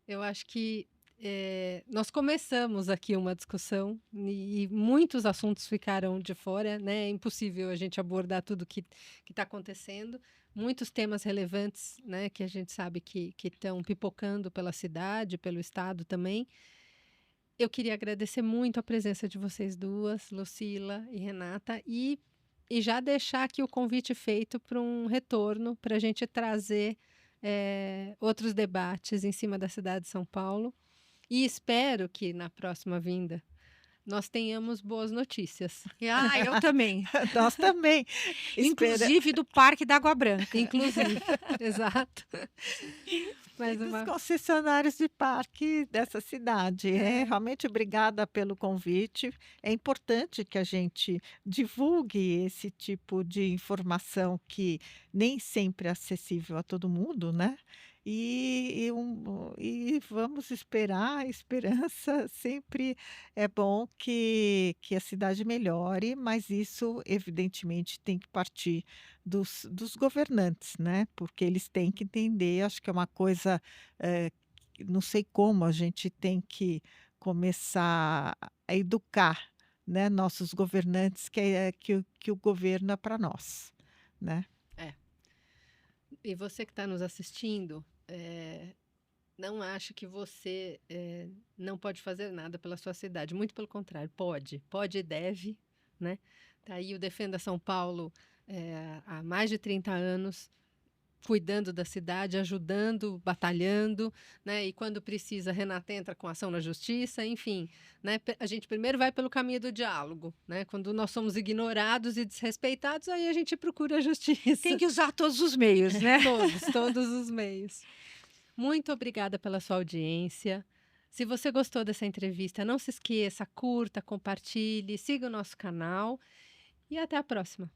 Speaker 1: Eu acho que nós começamos aqui uma discussão e muitos assuntos ficaram de fora, né? É impossível a gente abordar tudo que está acontecendo. Muitos temas relevantes, né, que a gente sabe que estão pipocando pela cidade, pelo estado também. Eu queria agradecer muito a presença de vocês duas, Lucila e Renata, e e já deixar aqui o convite feito para um retorno, para a gente trazer outros debates em cima da cidade de São Paulo. E espero que na próxima vinda nós tenhamos boas notícias.
Speaker 3: Eu também.
Speaker 2: Nós também.
Speaker 3: Inclusive do Parque da Água Branca.
Speaker 1: Inclusive, exato.
Speaker 2: Mas dos concessionários de parque dessa cidade. Realmente obrigada pelo convite. É importante que a gente divulgue esse tipo de informação que nem sempre é acessível a todo mundo, né? E vamos esperar, a esperança sempre é bom que a cidade melhore, mas isso evidentemente tem que partir dos governantes, né? Porque eles têm que entender, acho que é uma coisa, não sei como a gente tem que começar a educar, né, nossos governantes, que o governo é para nós, né?
Speaker 1: E você que está nos assistindo, não acha que você não pode fazer nada pela sua cidade. Muito pelo contrário, pode e deve, né? Tá aí o Defenda São Paulo há mais de 30 anos, cuidando da cidade, ajudando, batalhando, né? E quando precisa, a Renata entra com ação na justiça, enfim, né? A gente primeiro vai pelo caminho do diálogo, né? Quando nós somos ignorados e desrespeitados, aí a gente procura a justiça.
Speaker 3: Tem que usar todos os meios, né?
Speaker 1: Todos os meios. Muito obrigada pela sua audiência. Se você gostou dessa entrevista, não se esqueça, curta, compartilhe, siga o nosso canal e até a próxima.